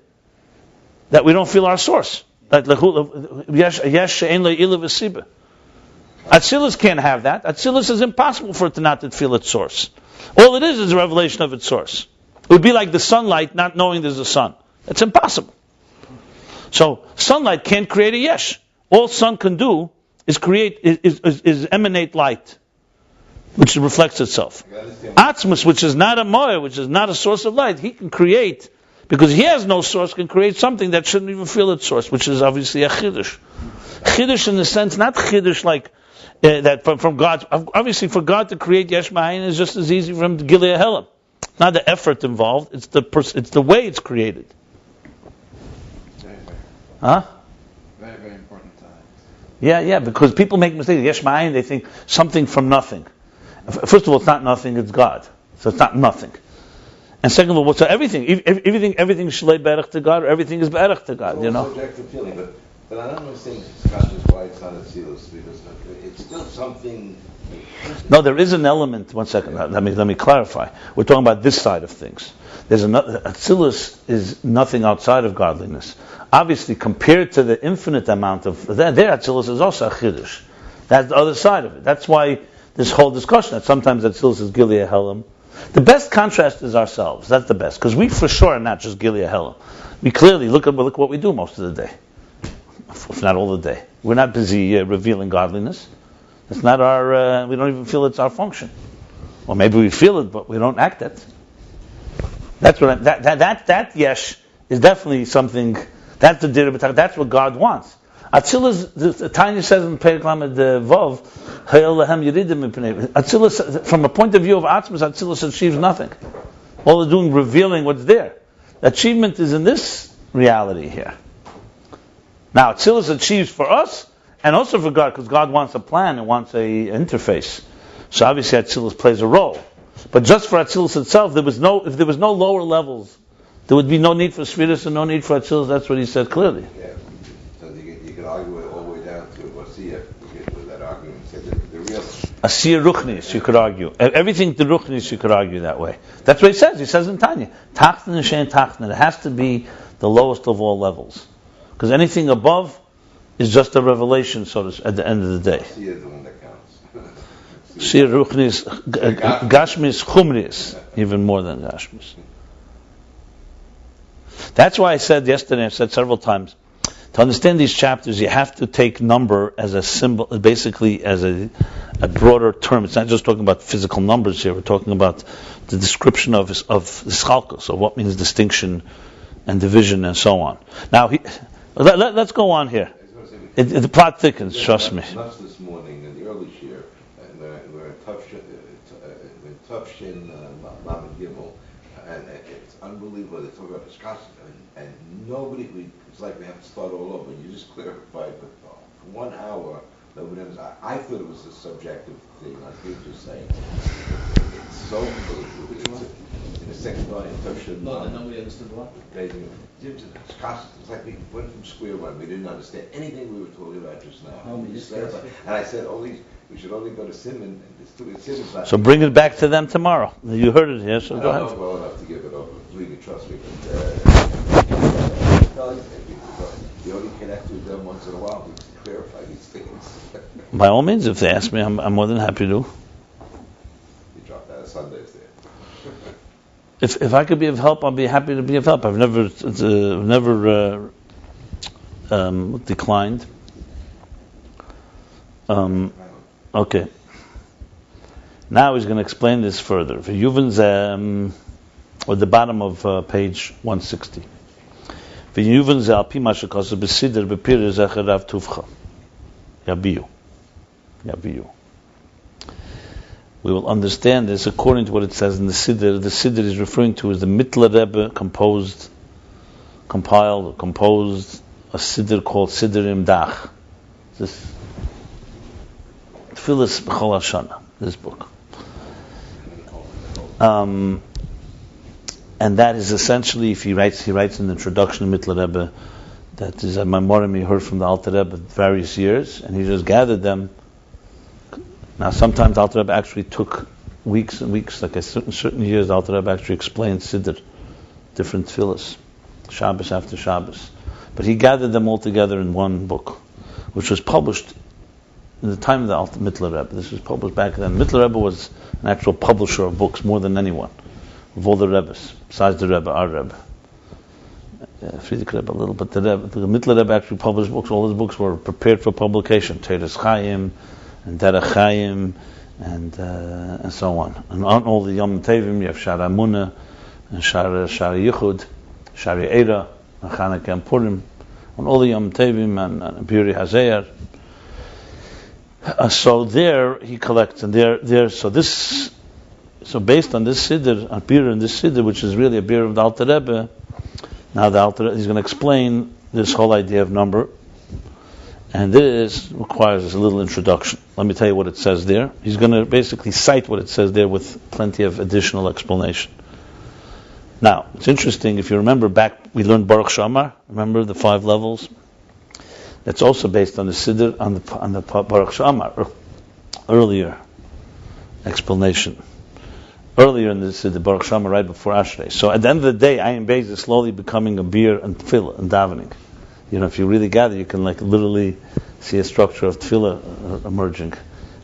that we don't feel our source? Atzilus can't have that. Atzilus is impossible for it to not to feel its source. All it is a revelation of its source. It would be like the sunlight not knowing there's a sun. It's impossible. So sunlight can't create a yesh. All sun can do is emanate light, which reflects itself. Atzmus, which is not a moeh, which is not a source of light, he can create, because he has no source, can create something that shouldn't even feel its source, which is obviously a chiddush. Chiddush in the sense, not chiddush like that from God. Obviously, for God to create yesh ma'ayin is just as easy for him to Gilead Helam. Not the effort involved; it's the way it's created. Huh? Very, very important. Yeah, because people make mistakes. Yesh ma'ayin, they think something from nothing. First of all, it's not nothing; it's God. So it's not nothing. And second of all, so everything is shlei berach to God, or everything is berach to God. It's subjective feeling, but I don't understand discussions why it's not atzilus, because it's still something. No, there is an element. One second, let me clarify. We're talking about this side of things. There's another. Atzilus is nothing outside of godliness. Obviously, compared to the infinite amount of their atzilus is also a chiddush. That's the other side of it. That's why this whole discussion that sometimes atzilus is Gilead Helam. The best contrast is ourselves. That's the best, because we for sure are not just Gilead Helam. We clearly look what we do most of the day, if not all the day. We're not busy revealing godliness. It's not our. We don't even feel it's our function. Or maybe we feel it, but we don't act it. That's what that yesh is definitely something. That's the dirah. That's what God wants. Atzilus, the Tanya says in Perek Lamed Vav, Atzilus, from a point of view of Atzmus, Atzilus achieves nothing. All they're doing, revealing what's there. The achievement is in this reality here. Now, Atzilus achieves for us, and also for God, because God wants a plan and wants a interface. So obviously Atzilus plays a role. But just for Atzilus itself, if there was no lower levels, there would be no need for Sefirah and no need for Atzilus. That's what he said clearly. Yeah. So you could argue it all the way down to asiyah. With that argument, say the real asiyah ruchnis, you could argue. Everything to ruchnis, you could argue that way. That's what he says. He says in Tanya, Tachtan and Shein Tachtan. It has to be the lowest of all levels, because anything above is just a revelation. So at the end of the day, asiyah is the one that counts. Asiyah ruchnis, gashmis chumris, even more than gashmis. That's why I said yesterday, I've said several times, to understand these chapters, you have to take number as a symbol, basically as a broader term. It's not just talking about physical numbers here. We're talking about the description of the schalkus, so what means distinction and division and so on. Now, let's go on here. The plot thickens, trust me. This morning in the early year, we're Tufshin Lamed Gimel, and it's unbelievable. They talk about discussion, and nobody. It's like we have to start all over. You just clarified, but for 1 hour, nobody understood. I thought it was a subjective thing, like you were just saying. It's so unbelievable. In the second line, Tufshin. No, nobody understood what? It's like we went from square one. We didn't understand anything we were talking about just now. Oh, we just clarified. And I said, we should only go to Simon. So bring it back to them tomorrow. You heard it here, so go ahead. I don't know well enough to give it over. Please trust me. But, You only connect with them once in a while to clarify these things. By all means, if they ask me, I'm more than happy to. You drop that Sundays there. If I could be of help, I'll be happy to be of help. I've never declined. Okay. Now he's going to explain this further. V'yuven's at the bottom of page 160. V'yuven's al pi ma shekoseh b'siddur b'pirah Zecher Rav Tuvcho. Yabiyu. We will understand this according to what it says in the Siddur. The Siddur is referring to as the Mittler Rebbe composed a Siddur called Siddur Imdach. This Tfilis B'chol Hashana, this book. And that is essentially, if he writes in the introduction of Mittler Rebbe, that is a memorim he heard from the Alter Rebbe various years, and he just gathered them. Now, sometimes the Alter Rebbe actually took weeks and weeks, like certain years, the Alter Rebbe actually explained Siddur, different tefillas, Shabbos after Shabbos. But he gathered them all together in one book, which was published in the time of the Mittler Rebbe. This was published back then. Mittler Rebbe was an actual publisher of books more than anyone, of all the Rebbes, besides the Rebbe, our Rebbe. Friedrich Rebbe a little, but the Mittler Rebbe actually published books. All his books were prepared for publication. Teres Chaim, and Derech Chaim, and so on. And on all the Yom Tevim, you have Shara Munah, and Shara Yichud, Shara Eira, and Chanukah and Purim. On all the Yom Tevim, and beriyah Hazeir. So there he collects, and so based on this Siddur, a beriyah in this Siddur, which is really a beriyah of the Alter Rebbe, now the Alter Rebbe, he's going to explain this whole idea of number. And this requires a little introduction. Let me tell you what it says there. He's going to basically cite what it says there with plenty of additional explanation. Now, it's interesting, if you remember back, we learned Baruch Shamar, remember the 5 levels? That's also based on the Siddur, on the Baruch Shamar, earlier explanation. Earlier in the Siddur, Baruch Shamar, right before Ashrei. So at the end of the day, Ayin Beis is slowly becoming a beer and tefillah and davening. If you really gather, you can literally see a structure of tefillah emerging.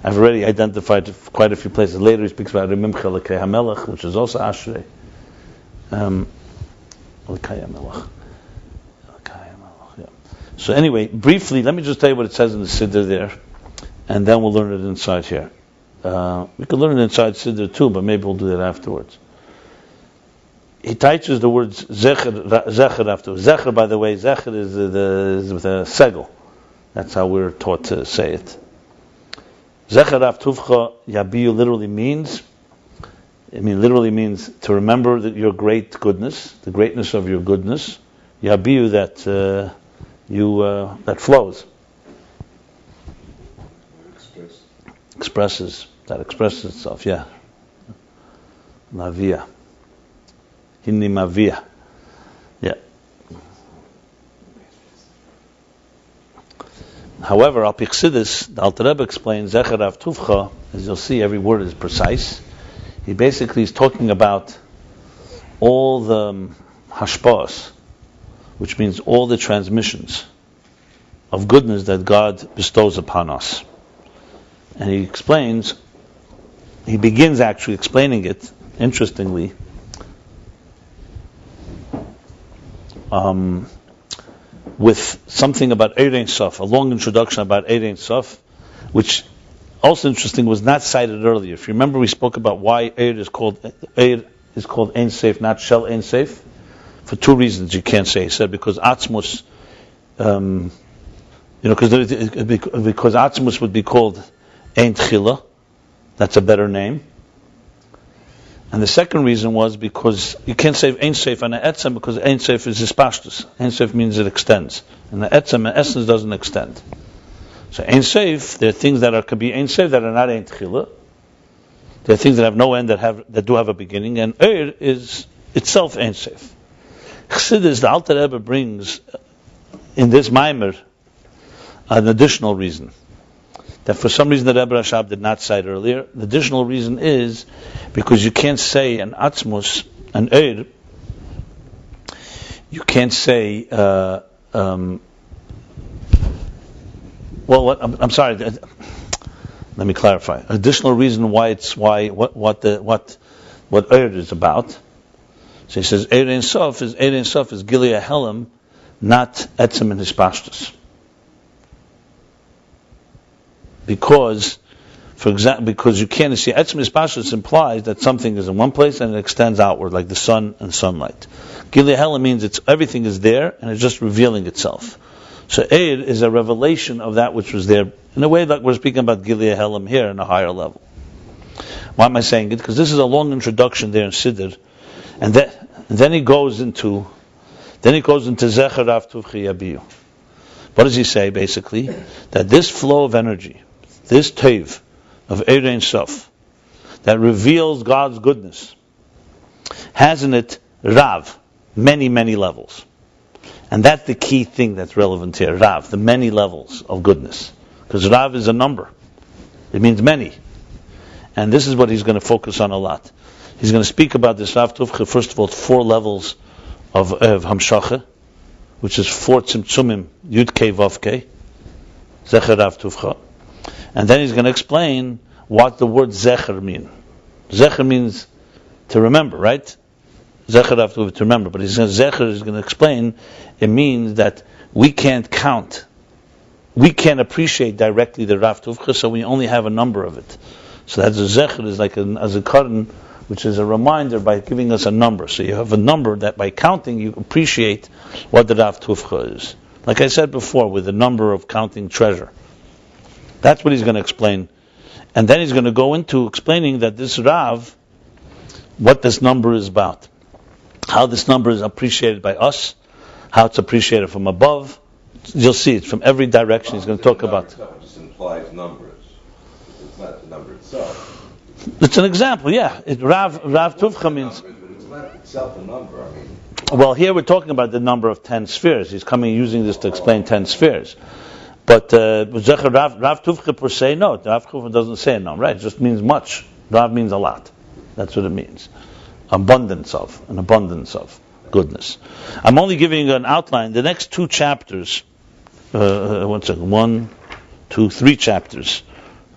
I've already identified quite a few places. Later he speaks about Remimcha L'kei HaMelech, which is also Ashrei. L'kei HaMelech. Yeah. So anyway, briefly, let me just tell you what it says in the Siddur there, and then we'll learn it inside here. We could learn it inside Siddur too, but maybe we'll do that afterwards. He teaches the words Zecher Rav Tuvcho. Zecher, by the way, Zecher is with a segel. That's how we're taught to say it. Zecher Rav Tuvcho Yabiyu literally means to remember that your great goodness, the greatness of your goodness. Yabiyu, that that flows, expresses itself. Yeah, Lavia. Hinni Mavia. Yeah. However, Al Pi Chassidus, the Alter Rebbe explains Zecher Rav Tuvcho, as you'll see, every word is precise. He basically is talking about all the hashpos, which means all the transmissions of goodness that God bestows upon us. And he begins actually explaining it, interestingly, with something about Eir Ein Sof, a long introduction about Eir Ein Sof, which also interesting was not cited earlier. If you remember, we spoke about why Eir is called Ein Sof, not Shel Ein Sof, for 2 reasons. You can't say. He said because Atzmus, because Atzmus would be called Ein Tchila, that's a better name. And the second reason was because you can't say Ein Sof on an etzem because Ein Sof is hispashtus. Ein Sof means it extends, and the etzem, in essence, doesn't extend. So Ein Sof, there are things that could be Ein Sof that are not Ein Tchila. There are things that have no end that do have a beginning, and Eir is itself Ein Sof. Chassidus, the Alter Rebbe brings in this Maimer an additional reason that for some reason the Rebbe Rashab did not cite earlier. The additional reason is because you can't say an Atzmus, an Eir, you can't say Well, I'm sorry. Let me clarify. Additional reason why what Eir is about. So he says Eir Ein Sof is Gilia Helam, not Etzim and Hispashtus. Because, for example, because you can't see Etzim Hispashtus implies that something is in one place and it extends outward, like the sun and sunlight. Gilia Helam means everything is there and it's just revealing itself. So Eir is a revelation of that which was there, in a way like we're speaking about Gilia Helam here in a higher level. Why am I saying it? Because this is a long introduction there in Siddur, and then he goes into Zecher Rav Tuvcho Yabiu. What does he say basically? That this flow of energy, this teiv of Eir Ein Sof, that reveals God's goodness, has in it Rav, many, many levels. And that's the key thing that's relevant here, Rav, the many levels of goodness. Because Rav is a number. It means many. And this is what he's going to focus on a lot. He's going to speak about this Rav Tuvcho, first of all, 4 levels of Hamshacha, which is 4 tzimtzumim, Yud Kei Vav Kei, Zecher Rav Tuvcho. And then he's going to explain what the word Zecher means. Zecher means to remember, right? Zecher Rav Tuvcho, to remember. But Zecher is going to explain, it means that we can't count. We can't appreciate directly the Rav Tuvcho, so we only have a number of it. So that's a Zecher, is like as a curtain, which is a reminder by giving us a number. So you have a number that by counting you appreciate what the Rav Tuvcho is. Like I said before, with the number of counting treasure. That's what he's going to explain. And then he's going to go into explaining that this Rav, what this number is about. How this number is appreciated by us, how it's appreciated from above. You'll see it from every direction he's going to talk about. It just implies numbers. It's not the number itself. It's an example, yeah. Rav Tuvcho means... It's not itself a number, I mean... Well, here we're talking about the number of 10 spheres. He's using this to explain 10 spheres. But Zecher Rav Tuvcho per se, no. Rav Tuvcho doesn't say no, right? It just means much. Rav means a lot. That's what it means. An abundance of goodness. I'm only giving you an outline. The next 2 chapters, 3 chapters,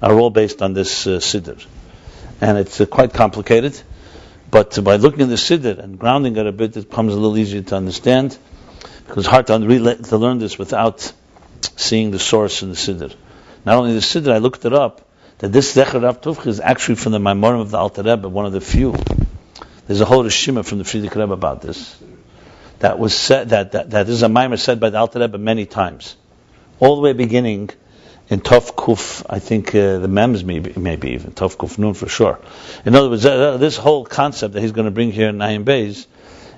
are all based on this Siddur. And it's quite complicated. But by looking at the Siddur and grounding it a bit, it becomes a little easier to understand. Because it's hard to learn this without seeing the source in the Siddur. Not only the Siddur, I looked it up, that this Zecher Rav Tuvcho is actually from the Maimorim of the Atzeret, one of the few. There's a whole reshimu from the Frierdiker Rebbe about this. That was said, that this is a Maimer said by the Rebbe many times. All the way beginning in Tov Kuf, I think the Mems maybe even, Tov Kuf Nun for sure. In other words, this whole concept that he's going to bring here in Ayin Beis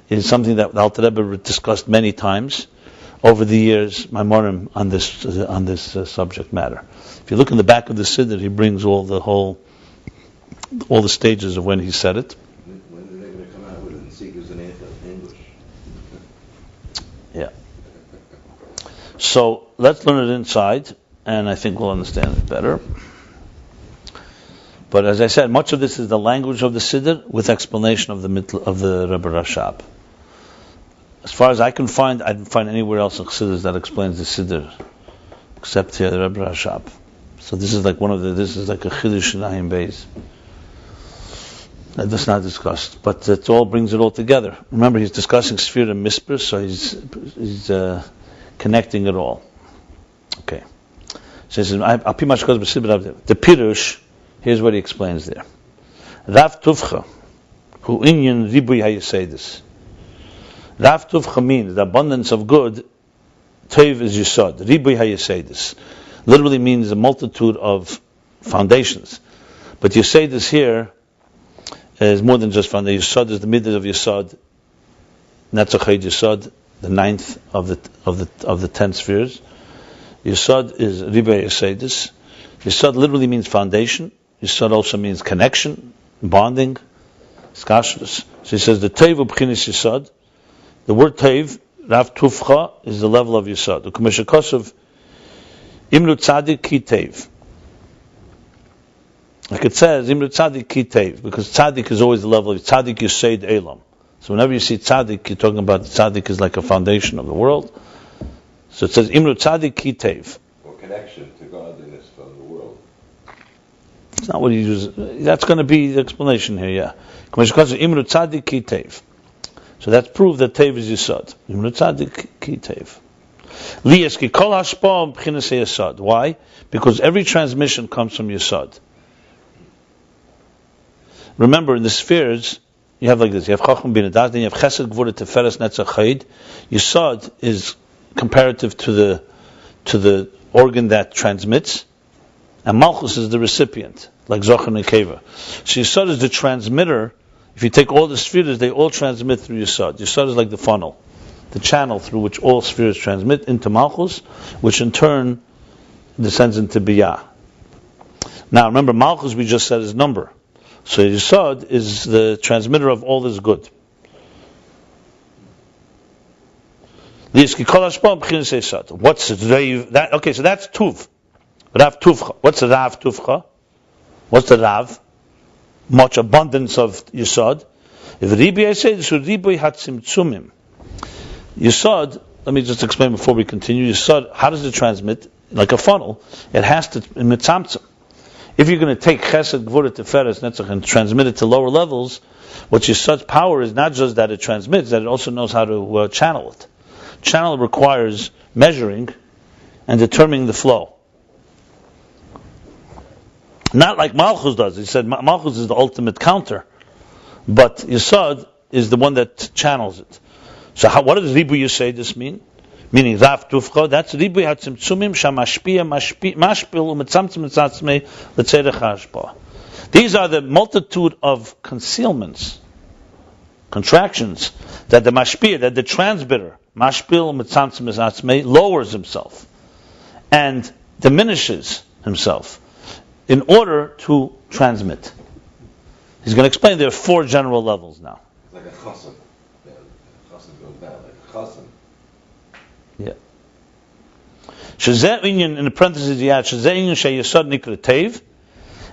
is something that the Rebbe discussed many times over the years, Maimorim on this subject matter. If you look in the back of the Siddur, he brings all the stages of when he said it. When are they going to come out with it in Seekers in English? Yeah. So let's learn it inside, and I think we'll understand it better. But as I said, much of this is the language of the Siddur with explanation of the Rebbe Rashab. As far as I can find, I didn't find anywhere else in Chassidus that explains the Siddur, except here the Rebbe Rashab. So this is like this is like a Chiddush in Ayin Beis. That's not discussed, but it all brings it all together. Remember, he's discussing Sefirah and Misper, so he's connecting it all. Okay. So he says, the Pirush, here's what he explains there. Rav Tuvcho, hu inyan ribuy yesodos. Rav Tuvcho means the abundance of good. Teiv is yesod. Ribuy yesodos literally means a multitude of foundations. But yesodos here is more than just foundation. Yesod is the middle of yesod. Netzachid yesod, the 9th of the 10 spheres. Yesod is ribuy yesodos. Yesod literally means foundation. Yesod also means connection, bonding, skashrus. So he says the teiv ubchinis yesod. The word teiv, Rav Tuvcho, is the level of yesod. The kumeshakosov imru tzadik ki teiv. Like it says, imru tzadik ki teiv, because tzadik is always the level of tzadik yesod elam. So whenever you see tzadik, you're talking about tzadik is like a foundation of the world. So it says imru tzadik ki teiv. What can connection to godliness from the world. It's not what he uses. That's going to be the explanation here, yeah. So that's proof that tev is yesod. Imru tzadik ki tev. Liyas ki kol hashpa b'chinas yesod. Why? Because every transmission comes from yesod. Remember, in the spheres, you have like this. You have chacham bin adas, then you have chesed gvura teferes netzach chayid. Yesod is comparative to the organ that transmits, and malchus is the recipient, like zocher nekeva. So yesod is the transmitter. If you take all the spheres, they all transmit through yesod. Yesod is like the funnel, the channel through which all spheres transmit into malchus, which in turn descends into beriyah. Now remember, malchus we just said is number. So yesod is the transmitter of all this good. What's that? Okay, so that's tuv. Rav Tuvcho. What's the Rav Tuvcho? What's the Rav? Much abundance of yesod. If Rabbi says riboy hat tzimtzumim. Yesod, let me just explain before we continue. Yesod, how does it transmit? Like a funnel, it has to tzimtzum. If you're going to take chesed, gvura, teferes, netzach, and transmit it to lower levels, what yesod's power is not just that it transmits, that it also knows how to channel it. Channel requires measuring and determining the flow. Not like Malchus does. He said Malchus is the ultimate counter, but yesod is the one that channels it. So what does riboy yesodos mean? Meaning Rav Tuvcho, that's riboy tzimtzumim shamashpia mashpil u'metzamtzum etzatzmei l'tzerech hashpa. These are the multitude of concealments, contractions, that the mashpia, that the transmitter, mashpil u'metzamtzum etzatzmei, lowers himself and diminishes himself in order to transmit. He's going to explain there are 4 general levels now. Like a chasam. Yeah, chasam goes down, like a chasam. Yeah. Shezeh inyan, in the parentheses, yeah, shezeh inyan sheyesod nikra tev,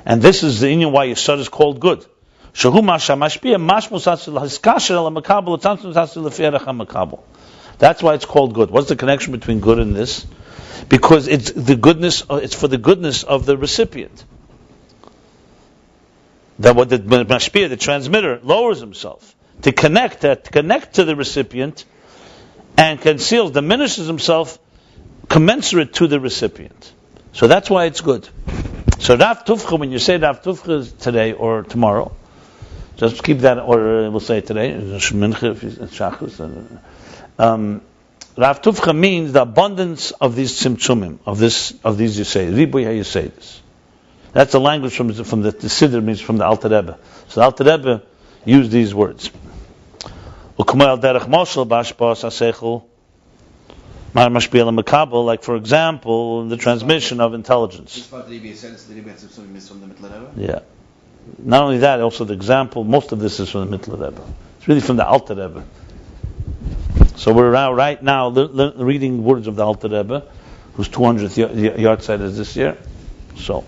and this is the inyan why yesod is called good. Shehu masha mashpia mashmus atzil haskasher ala makabel tzimtzum atzil lefierach hamakabel. That's why it's called good. What's the connection between good and this? Because it's the goodness. It's for the goodness of the recipient. That what the mashpia, the transmitter, lowers himself to connect to the recipient, and conceals, diminishes himself, commensurate to the recipient. So that's why it's good. So Rav Tuvcho, when you say Rav Tuvcho today or tomorrow, just keep that, or we'll say today. Rav Tuvcho means the abundance of these tzimtzumim, of these yesod, riboy yesodos. That's the language from the Siddur, means from the Alter Rebbe. So the Alter Rebbe used these words. Like for example, the transmission of intelligence. Yeah. Not only that, also the example, most of this is from the Mittler Rebbe. It's really from the Alter Rebbe. So we're right now reading words of the Alter Rebbe, whose 200th yard side is this year. So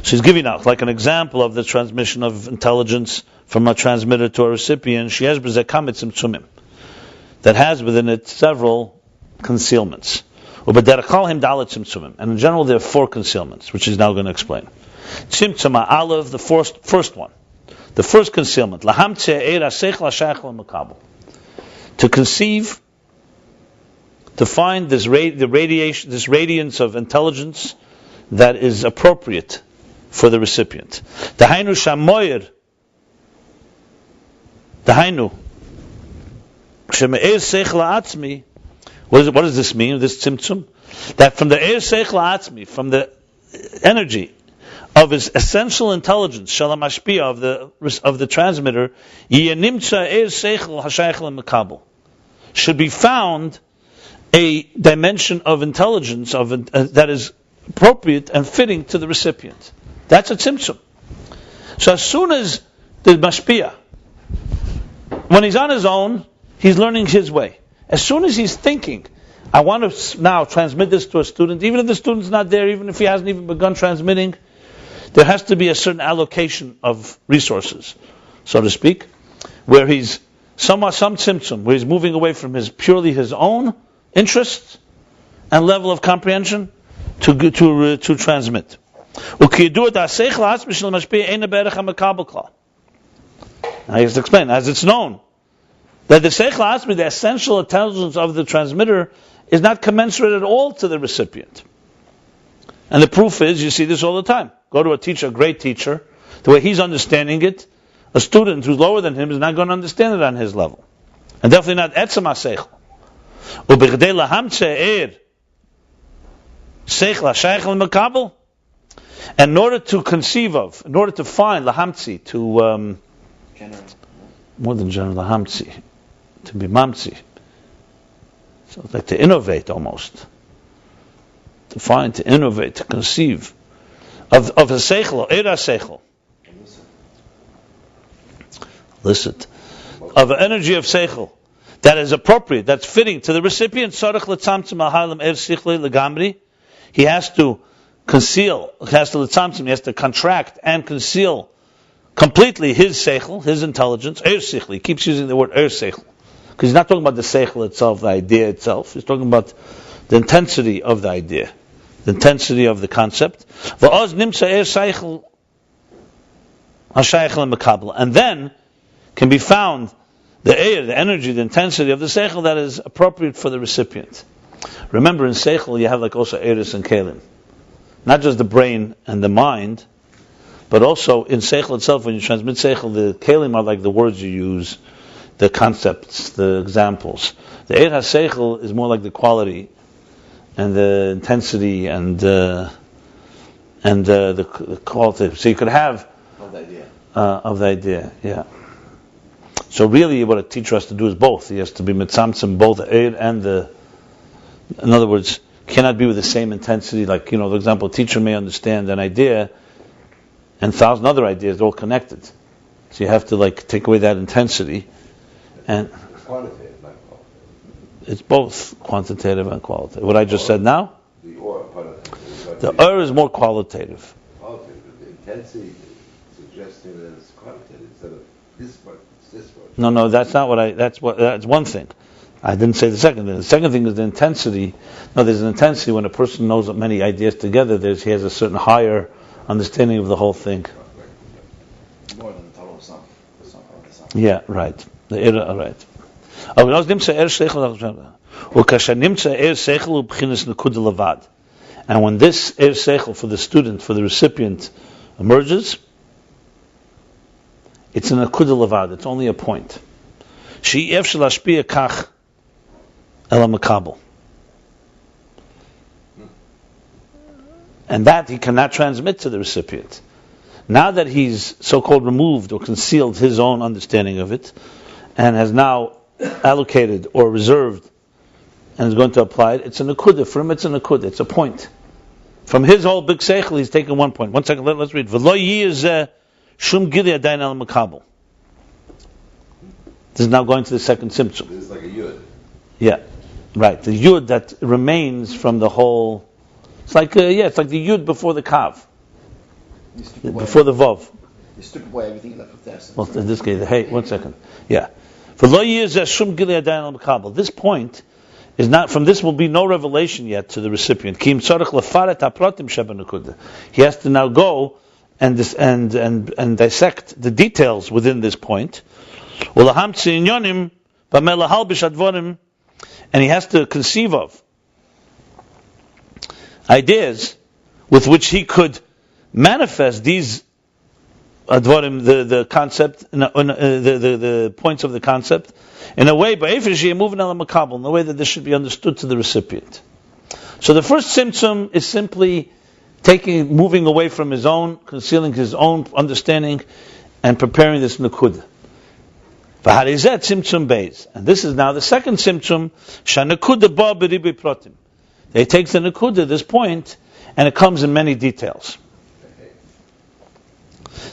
she's giving out like an example of the transmission of intelligence from a transmitter to a recipient. She has tzimtzumim, that has within it several concealments. And in general, there are 4 concealments, which he's now going to explain. Tzimtzum Aleph, the first one. The first concealment, to conceive, to find this radiation, this radiance of intelligence that is appropriate for the recipient. Dahainu shamoyer, dahainu sheme'er seichel ha'atzmi. What does this mean? This tzimtzum, that from the eir seichel ha'atzmi, from the energy of his essential intelligence, shalom hashpia, of the transmitter, yinimtza eir seichel hashaychel mekabel, should be found a dimension of intelligence that is appropriate and fitting to the recipient. That's a tzimtzum. So as soon as the mashpia, when he's on his own, he's learning his way. As soon as he's thinking, I want to now transmit this to a student, even if the student's not there, even if he hasn't even begun transmitting, there has to be a certain allocation of resources, so to speak, where he's some tzimtzum, where he's moving away from purely his own interests and level of comprehension to transmit. Now he has to explain, as it's known, that the Seichel Atzmi, the essential intelligence of the transmitter, is not commensurate at all to the recipient. And the proof is, you see this all the time. Go to a teacher, a great teacher, the way he's understanding it, a student who's lower than him is not going to understand it on his level. And definitely not etzem ha-seichel. Ubechdei lahamtze eir seichel ha-shaychel mekabel. And in order to conceive of, in order to find lahamtzi, to more than general lahamtzi, to be mamtzi. So it's like to innovate almost. To find, to innovate, to conceive of a seichel, eir ha-seichel. Listen, of an energy of seichel that is appropriate, that's fitting to the recipient. He has to conceal, he has to contract and conceal completely his seichel, his intelligence. He keeps using the word seichel because he's not talking about the seichel itself, the idea itself. He's talking about the intensity of the idea, the intensity of the concept. And then can be found the air, the energy, the intensity of the seichel that is appropriate for the recipient. Remember, in seichel you have like also eris and kelim, not just the brain and the mind, but also in seichel itself. When you transmit seichel, the kelim are like the words you use, the concepts, the examples. The eir ha-seichel is more like the quality and the intensity and the quality. So you could have of the idea, yeah. So really what a teacher has to do is both. He has to be mitzamtzum, both the eir and the... In other words, cannot be with the same intensity. Like, for example, a teacher may understand an idea and 1,000 other ideas, they're all connected. So you have to take away that intensity. And it's quantitative, not qualitative. It's both quantitative and qualitative. What I just said now? The or part of it. The or is more qualitative. Qualitative, but the intensity suggesting that it's quantitative instead of this part. No, that's not what that's one thing. I didn't say the second thing. The second thing is the intensity. No, there's an intensity when a person knows many ideas together. He has a certain higher understanding of the whole thing. More than the total sum. Yeah, right. The era, right. And when this seichel for the student, for the recipient, emerges, it's an akudah levad. It's only a point. She'ef shel hashpiya kach el makabel, and that he cannot transmit to the recipient. Now that he's so-called removed or concealed his own understanding of it, and has now allocated or reserved, and is going to apply it, it's an akudah. For him, it's an akudah. It's a point. From his whole big seichel, he's taken one point. 1 second. Let's read. V'lo yiyeh Shum gili adayin al makabel. This is now going to the second tzimtzum. This is like a yud. Yeah, right. The yud that remains from the whole. It's like the yud before the kav, before the vav. You strip away everything left with there. Well, in this case, hey, 1 second. Yeah. For lo yizeh shum gili adayin al makabel. This point is not. From this will be no revelation yet to the recipient. Ki im tzarich lefaret hapratim sheben nekuda. He has to now go and dissect the details within this point. And he has to conceive of ideas with which he could manifest these advarim, the concept, the points of the concept, in a way, in the way that this should be understood to the recipient. So the first tzimtzum is simply moving away from his own, concealing his own understanding, and preparing this nukud. V'harizet tzimtzum beis, and this is now the second tzimtzum. Shanakuda ba b'ribi protim. He takes the nukuda, this point, and it comes in many details.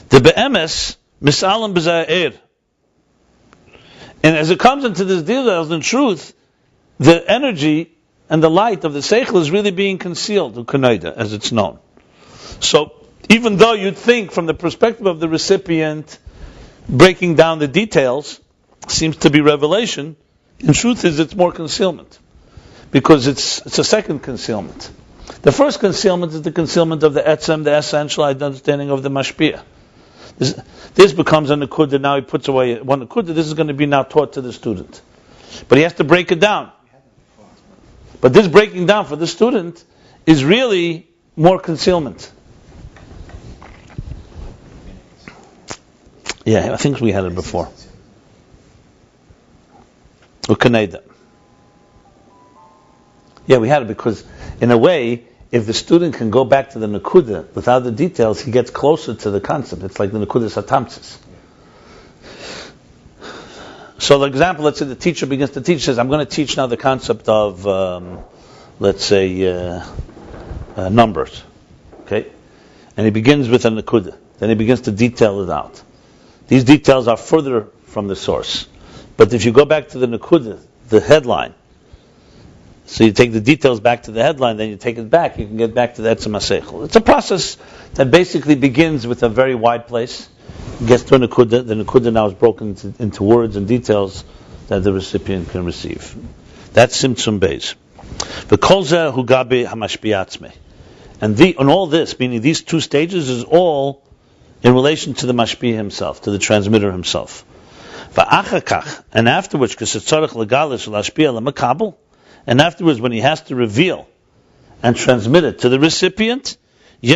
The be'emes misalam b'za'ir, and as it comes into these details, in truth, the energy and the light of the seichel is really being concealed, as it's known. So, even though you'd think from the perspective of the recipient, breaking down the details seems to be revelation, in truth it's more concealment. because it's a second concealment. The first concealment is the concealment of the etzem, the essential understanding of the mashpia. This becomes a nekuda. Now he puts away one nekuda. This is going to be now taught to the student, but he has to break it down. But this breaking down for the student is really more concealment. Yeah, I think we had it before. Ukaneda. Yeah, we had it because, in a way, if the student can go back to the nekuda without the details, he gets closer to the concept. It's like the nekuda satamtsis. So, for example, let's say the teacher begins to teach, says, I'm going to teach now the concept of, let's say, numbers. Okay? And he begins with a nekuda. Then he begins to detail it out. These details are further from the source. But if you go back to the nekuda, the headline, so you take the details back to the headline, then you take it back, you can get back to the etzem haseichel. It's a process that basically begins with a very wide place, gets to a nekuda, the nekuda now is broken into words and details that the recipient can receive. That's tzimtzum beis. The kol zeh hu gabi hamashpia atzmei. And all this, meaning these two stages, is all in relation to the mashpia himself, to the transmitter himself. And afterwards, and afterwards, when he has to reveal and transmit it to the recipient, in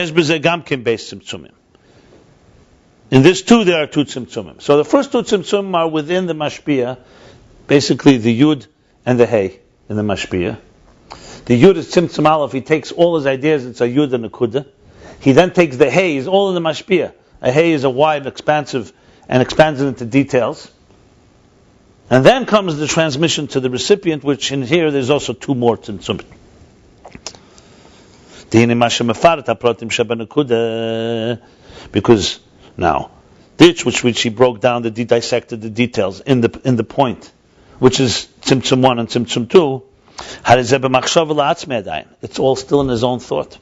this too there are two tzimtzumim. So the first two tzimtzumim are within the mashpia, basically the yud and the hey in the mashpia. The yud is tzimtzum aleph. He takes all his ideas, it's a yud and a kuda. He then takes the hey, is all in the mashpia. A hey is a wide, expansive, and expands it into details. And then comes the transmission to the recipient, which in here there's also two more tzimtzumim. Because now, which he broke down, dissected the details in the point, which is tzimtzum 1 and tzimtzum 2. It's all still in his own thought.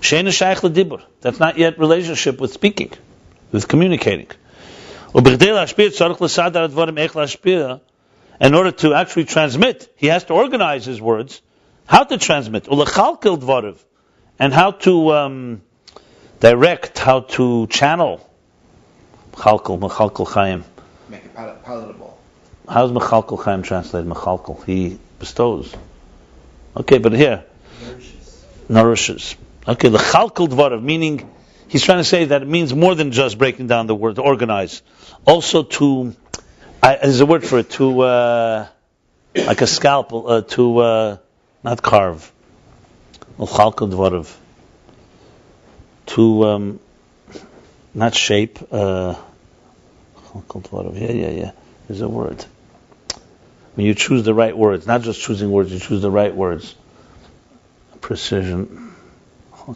That's not yet relationship with speaking, with communicating. In order to actually transmit, he has to organize his words. How to transmit, and how to direct, how to channel. Make it palatable. How is Mechalkel Chaim translated? Mechalkel, he bestows. Okay, but here, nourishes. Okay, l'chalkel dvarav, meaning he's trying to say that it means more than just breaking down the word, to organize. Also to, there's a word for it, to, like a scalpel, to, not carve. L'chalkel dvarav. To, not shape, l'chalkel dvarav. Yeah. There's a word. When you choose the right words, not just choosing words, you choose the right words. Precision. In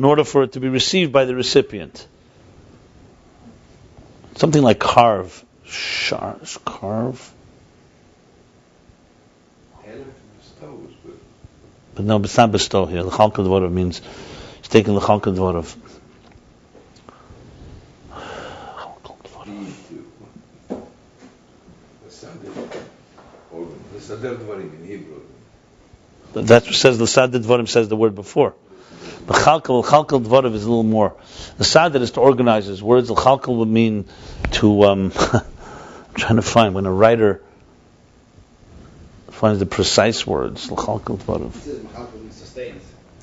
order for it to be received by the recipient. Something like carve. Carve. But no, it's not bestow here. L'chalkel dvarav means it's taking l'chalkel dvarav. That says the Sadr Dvarim says the word before. The Chalkel Dvarim is a little more. The Sadr is to organize his words. The Chalkel would mean to. I'm trying to find when a writer finds the precise words. The Chalkel Dvarim.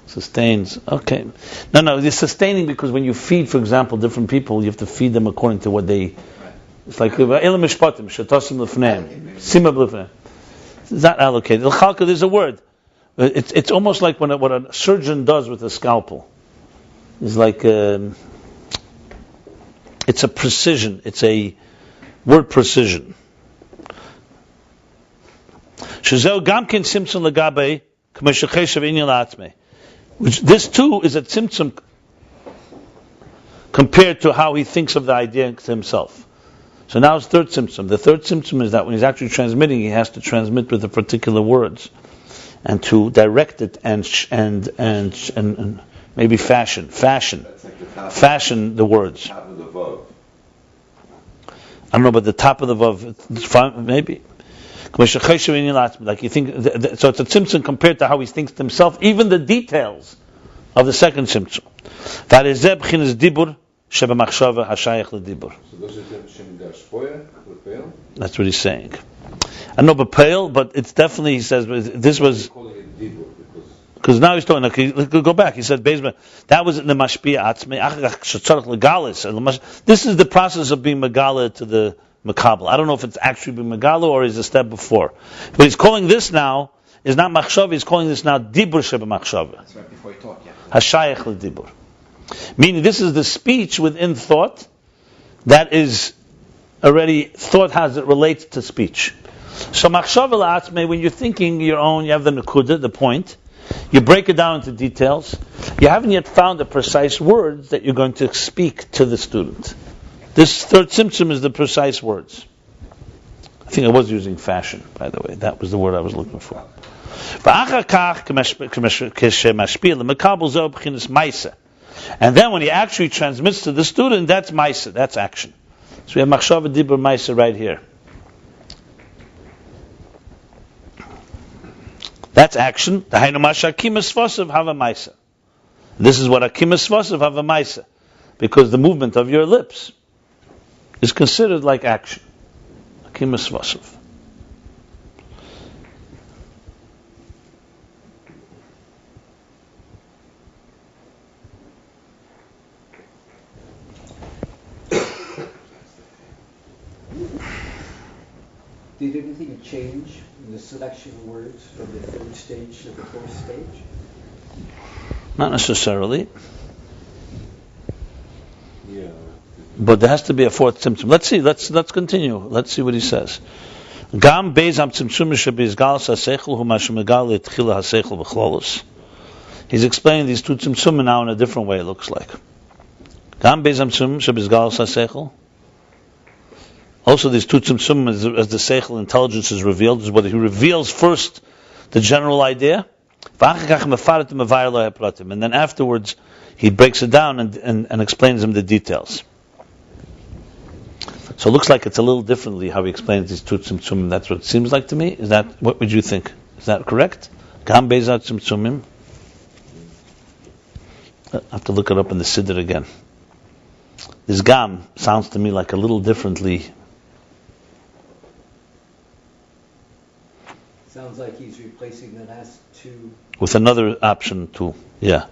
Sustains. Okay. No. It's sustaining because when you feed, for example, different people, you have to feed them according to what they. It's like Elam Mishpatim, Shatosim Lefneim, Simab Lefneim. It's not allocated. L'chalka, there's a word. It's almost like what a surgeon does with a scalpel. It's like it's a precision. It's a word precision. Shezeu gamkin tzimtzum legabe k'meshacheshav inyan la'atzmei. Which this too is a tzimtzum compared to how he thinks of the idea to himself. So now it's third tzimtzum. The third tzimtzum is that when he's actually transmitting, he has to transmit with the particular words, and to direct it and maybe fashion the words. I don't know, but the top of the vav, it's fine, maybe. Like you think, so it's a tzimtzum compared to how he thinks to himself, even the details of the second tzimtzum. That is b'chinas dibur shebamachshava hashayach ledibur. So those are tzimtzum that shpoya with pale? That's what he's saying. I know, but pale, but it's definitely, he says, this was. Calling it dibur because now he's talking. Okay, let's go back. He said, that was in the mashpia atzmei. This is the process of being megala to the makabel. I don't know if it's actually being megala or is a step before. But he's calling this now is not machshava. He's calling this now dibur sheba machshava. That's right before you talk. Yeah. Hashayach ledibur. Meaning this is the speech within thought that is already thought has it relates to speech. So machshava la'atzmei, when you're thinking your own, you have the nekuda, the point. You break it down into details. You haven't yet found the precise words that you're going to speak to the student. This third tzimtzum is the precise words. I think I was using fashion, by the way. That was the word I was looking for. And then when he actually transmits to the student, that's maaseh, that's action. So we have machshava dibur maaseh right here. That's action. This is what akimas vasav hava maaseh, because the movement of your lips is considered like action. Akimas vasav. Did anything change in the selection of words from the third stage to the fourth stage? Not necessarily. Yeah. But there has to be a fourth tzimtzum. Let's see. Let's continue. Let's see what he says. Gam beis am tzimtzum shebizgal sasechel hu mashemegal etchila hasechel b'chlolos. He's explaining these two tzimtzum now in a different way. It looks like. Gam beis am tzimtzum shebizgal sasechel. Also, these two tzimtzum, as the seichel intelligence is revealed, is what he reveals first the general idea, and then afterwards he breaks it down and explains them the details. So it looks like it's a little differently how he explains these two tzimtzumim. That's what it seems like to me. Is that, what would you think? Is that correct? Gam beizat tzimtzumim. I have to look it up in the Siddur again. This gam sounds to me like a little differently. Sounds like he's replacing the last two with another option too. Yeah.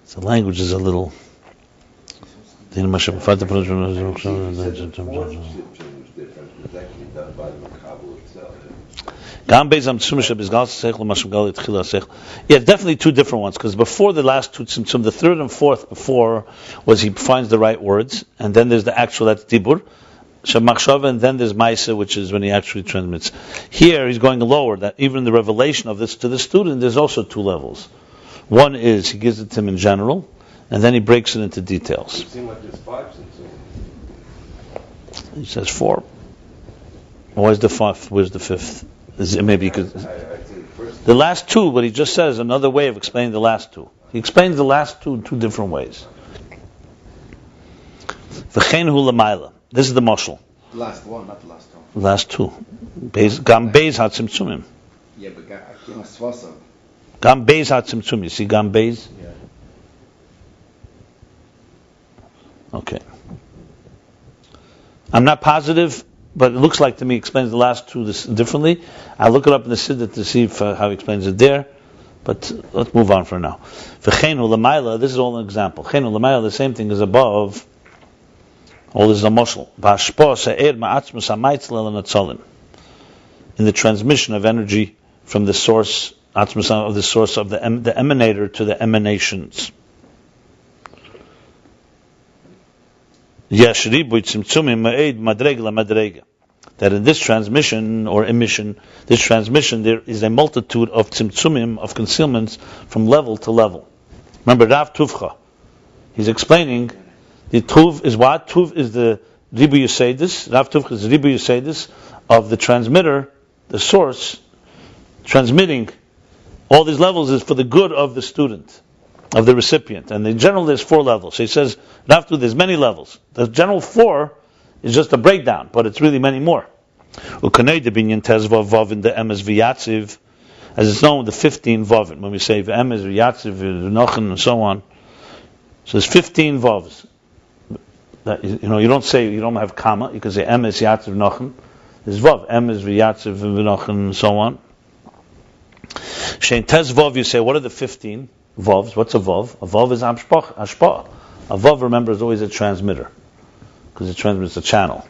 So the language is a little. Yeah, definitely two different ones, because before the last two tzimtzum, the third and fourth before was he finds the right words, and then there's the actual, that's dibur, shemachshava, and then there's maaseh, which is when he actually transmits. Here he's going lower, that even in the revelation of this to the student, there's also two levels. One is he gives it to him in general, and then he breaks it into details. It seems like there's 5 tzimtzum. He says 4. Where's the 5th? Where's the 5th? Maybe you could. The last two, what he just says, another way of explaining the last two. He explains the last two in two different ways. V'chein hu l'mayla. This is the mashal. The last one, not the last two. Last two. Gam beis ha tzimtzumim. Yeah, but akimas vasav. Gam beis ha tzimtzumim. You see gam beis? Yeah. Okay. I'm not positive, but it looks like to me he explains the last two differently. I'll look it up in the Siddur to see how he explains it there. But let's move on for now. V'chein hu l'mayla. This is all an example. V'chein hu l'mayla, the same thing as above. All this is a moshel. In the transmission of energy from the source, of the source of the emanator to the emanations. That in this transmission or emission, this transmission, there is a multitude of tzimtzumim, of concealments, from level to level. Remember, Rav Tuvcho, he's explaining the Tuv is what? Tuv is the ribu yesodos. Rav Tuvcho is the ribu yesodos of the transmitter, the source, transmitting all these levels is for the good of the student. of the recipient. And in general, there's 4 levels. So he says, after there's many levels. The general 4 is just a breakdown, but it's really many more. Ukanei de binyan tezvav vav in the emes v'yatziv, as it's known, the 15 vavin. When we say v'emes v'yatziv v'nochen and so on, so there's 15 vavs. That, you don't say, you don't have comma. You can say emes yatziv v'nochen. There's vav, emes v'yatziv v'nochen and so on. Shein tezvav, you say, what are the 15 vavs? What's a vav? A vav is hashpah. A vav, remember, is always a transmitter, because it transmits a channel.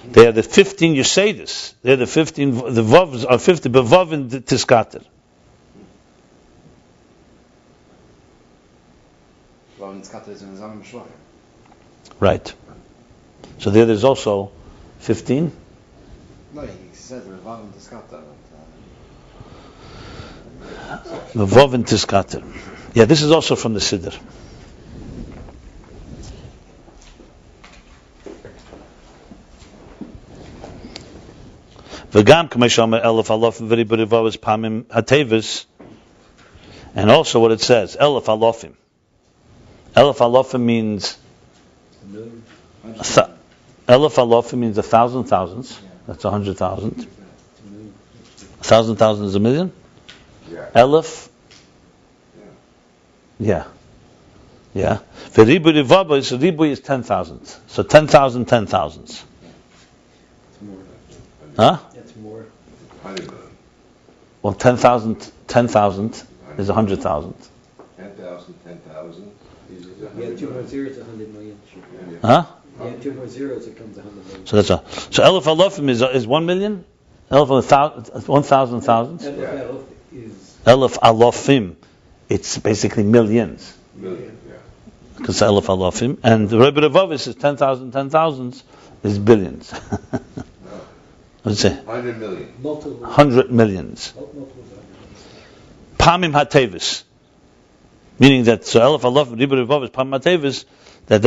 They are the 15 yesodos. They're the 15. The vavs are 50, but vav in tiskater. Vav in tiskater is in zaman b'shvach. Right. So there's also 15. No, he says the vav in tiskater. The vav in tiskater. Yeah, this is also from the Siddur. V'gam k'mesham elef alofim v'ribur vavos pamim hatevis, and also what it says, elef alofim. Elef alofim means elef alofim means 1,000 thousands. That's 100,000. 1,000 thousand is a million. Yeah. Elef. Yeah. V'ribur vavos, so ribui is 10,000. So 10,000 10,000s. Huh? That's more. Well, 10,000 is 100,000. 10,000. Yeah, 2 more zeros, 100 million. Huh? Yeah, 2 more zeros, it comes 100 million. So that's all. So elef alofim is 1 million. Elef 1,000 thousands. Elef alofim, it's basically millions. Million, yeah. Because elef alofim, and the Rebbe Revavis is 10,000 10,000s is billions. What's it say? 100 million. 100 millions. Pamim hatevis, meaning that so elef alofim Rebbe Revavis pamim hatevis, that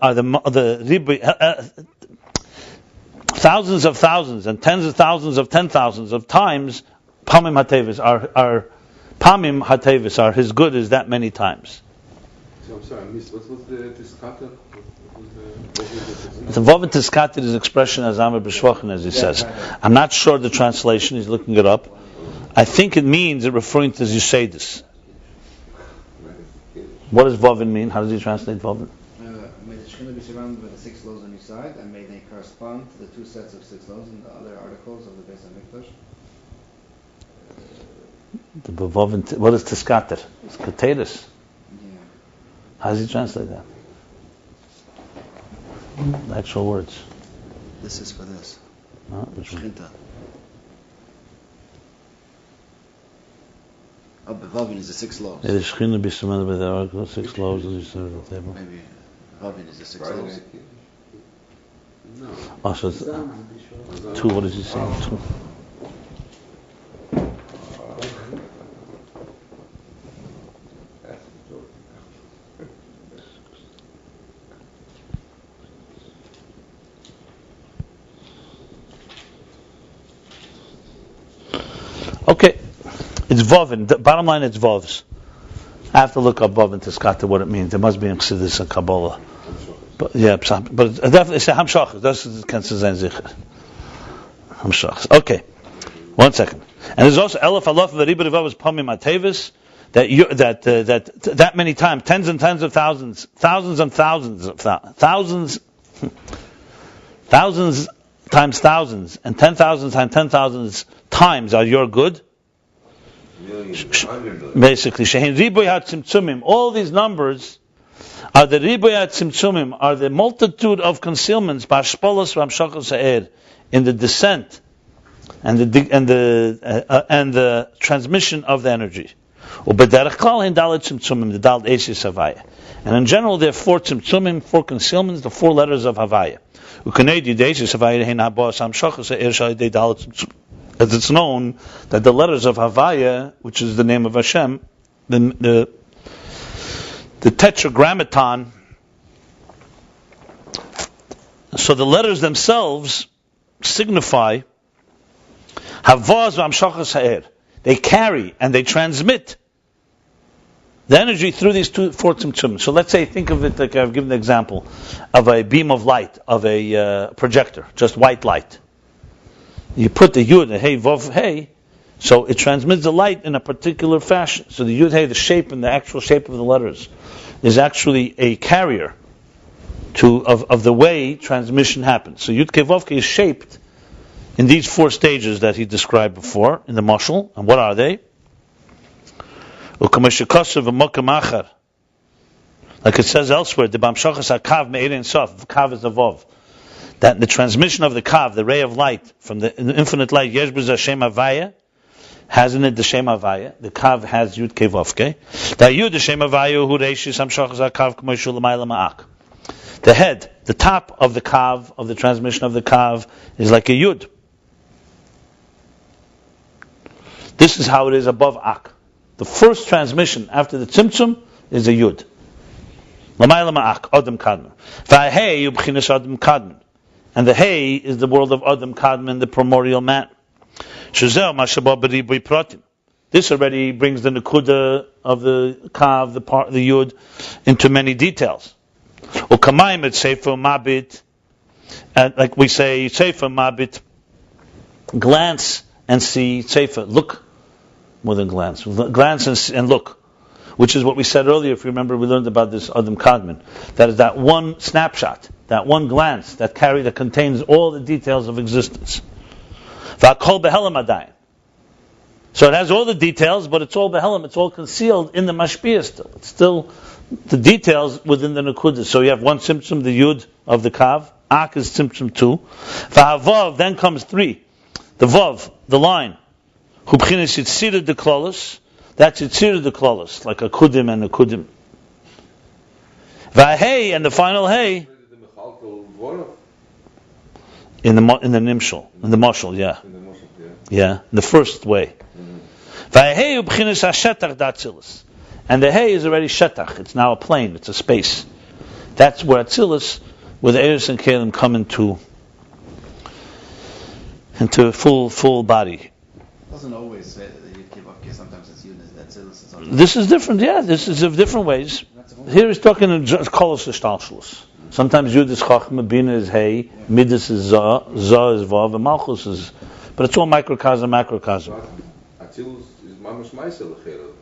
are the Rebbe, thousands of thousands and tens of thousands of 10,000s of times. Pamim hatevis are pamim hatevis are his good is that many times. So I'm sorry, I missed. What was the tiskata? The vav tiskater is expression as Amr b'shvachin, as he says. I'm not sure the translation. He's looking it up. I think it means it referring to yesodos. What does vavin mean? How does he translate vavin? May the Shekhinah be surrounded by the 6 loaves on each side, and may they correspond to the 2 sets of 6 loaves in the other articles of the Beis HaMikdash. The vavin. What is tiskater? It's kateris. Yeah. How does he translate that? The actual words. This is for this. Which one? Shechinta. Oh, Bevavin is the 6 loaves. Yeah, the Shekhinah be surrounded by the article, 6 loaves on each side of the table. Maybe Bevavin is the 6 Friday loaves. night kid? No. Oh, so it's 2. What is he saying? 2. Okay, it's vavin. The bottom line, it's vavs. I have to look up vavin tiskata what it means. There must be in Chassidus and Kabbalah. But yeah, but definitely say hamshach. That's can't say Zecher. Hamshach. Okay, 1 second. And there's also elef alaf v'ribur vavos pamim hatevis. That many times, tens and tens of thousands, thousands and thousands of thousands times thousands, and 10,000 times 10,000 times are your good. Millions, 100 million. Basically, shehin riboy tzimtzumim. All these numbers are the riboy tzimtzumim, are the multitude of concealments b'hashpolos v'hamshachos ha'er, in the descent and the transmission of the energy. Ubederech klal hin dalet tzimtzumim, the dalet esis Havaya. And in general, there are 4 tzimtzumim, 4 concealments, the 4 letters of Havaya. As it's known that the letters of Havaya, which is the name of Hashem, the tetragrammaton, so the letters themselves signify Havaz v'amshachas ha'er. They carry and they transmit The energy through these four tzimtzumim. So let's say, think of it like I've given the example of a beam of light, of a projector, just white light. You put the yud, the hey, vav, hey, so it transmits the light in a particular fashion. So the yud, hey, the shape and the actual shape of the letters is actually a carrier of the way transmission happens. So yud ke vav ke is shaped in these four stages that he described before in the mashal. And what are they? Like it says elsewhere, the bamshachas hakav me'erein sof, kav is a vav. That the transmission of the kav, the ray of light from the infinite light, yesh b'zeh Shem Havaya, has in it the Shem Havaya. The kav has yud ke vav ke. The yud the Shem Havaya hu reishis hamshachas hakav k'mo shul l'mayla ma'ak. The head, the top of the kav, of the transmission of the kav, is like a yud. This is how it is above ak. The first transmission after the tzimtzum is a yud. L'mayla ma'ak, Adam Kadmon. V'ahei ubchinas Adam Kadmon. And the hay is the world of Adam Kadmon, the primordial man. Shezeh ma'shaba b'ribui pratim. This already brings the nekuda of the kav, the yud, into many details. Ukamayim et sefer mabit, and like we say, sefer mabit, glance and see, sefer, look. More than glance and look, which is what we said earlier. If you remember, we learned about this Adam Kadmon. That is that one snapshot, that one glance that contains all the details of existence. V'akol behelam adayin. So it has all the details, but it's all behelam. It's all concealed in the mashpiyah still. It's still the details within the nekudah. So you have one tzimtzum, the yud of the kav. Ak is tzimtzum 2. V'havav, then comes 3. The vav, the line. Hubchinis yetzirah de klolos. That's yetzirah de klolos, like a kudim and a kudim. Vahei, and the final hey in the nimshal, in the mashal, yeah, the first way. Vahei hubchinis hashetach atzilus, and the hey is already shetach. It's now a plane. It's a space. That's where atzilus, where the eres and kelim come into full body. Doesn't always say that you give up. Sometimes it's yud, atzilus. This is different. Yeah, this is of different ways. Here he's talking in kolos ishtalshlus. Sometimes yud is chachma, bina is hey, midas is za is vav, and malchus is. But it's all microcosm, macrocosm. Atzilus is mamash maaseh l'chera.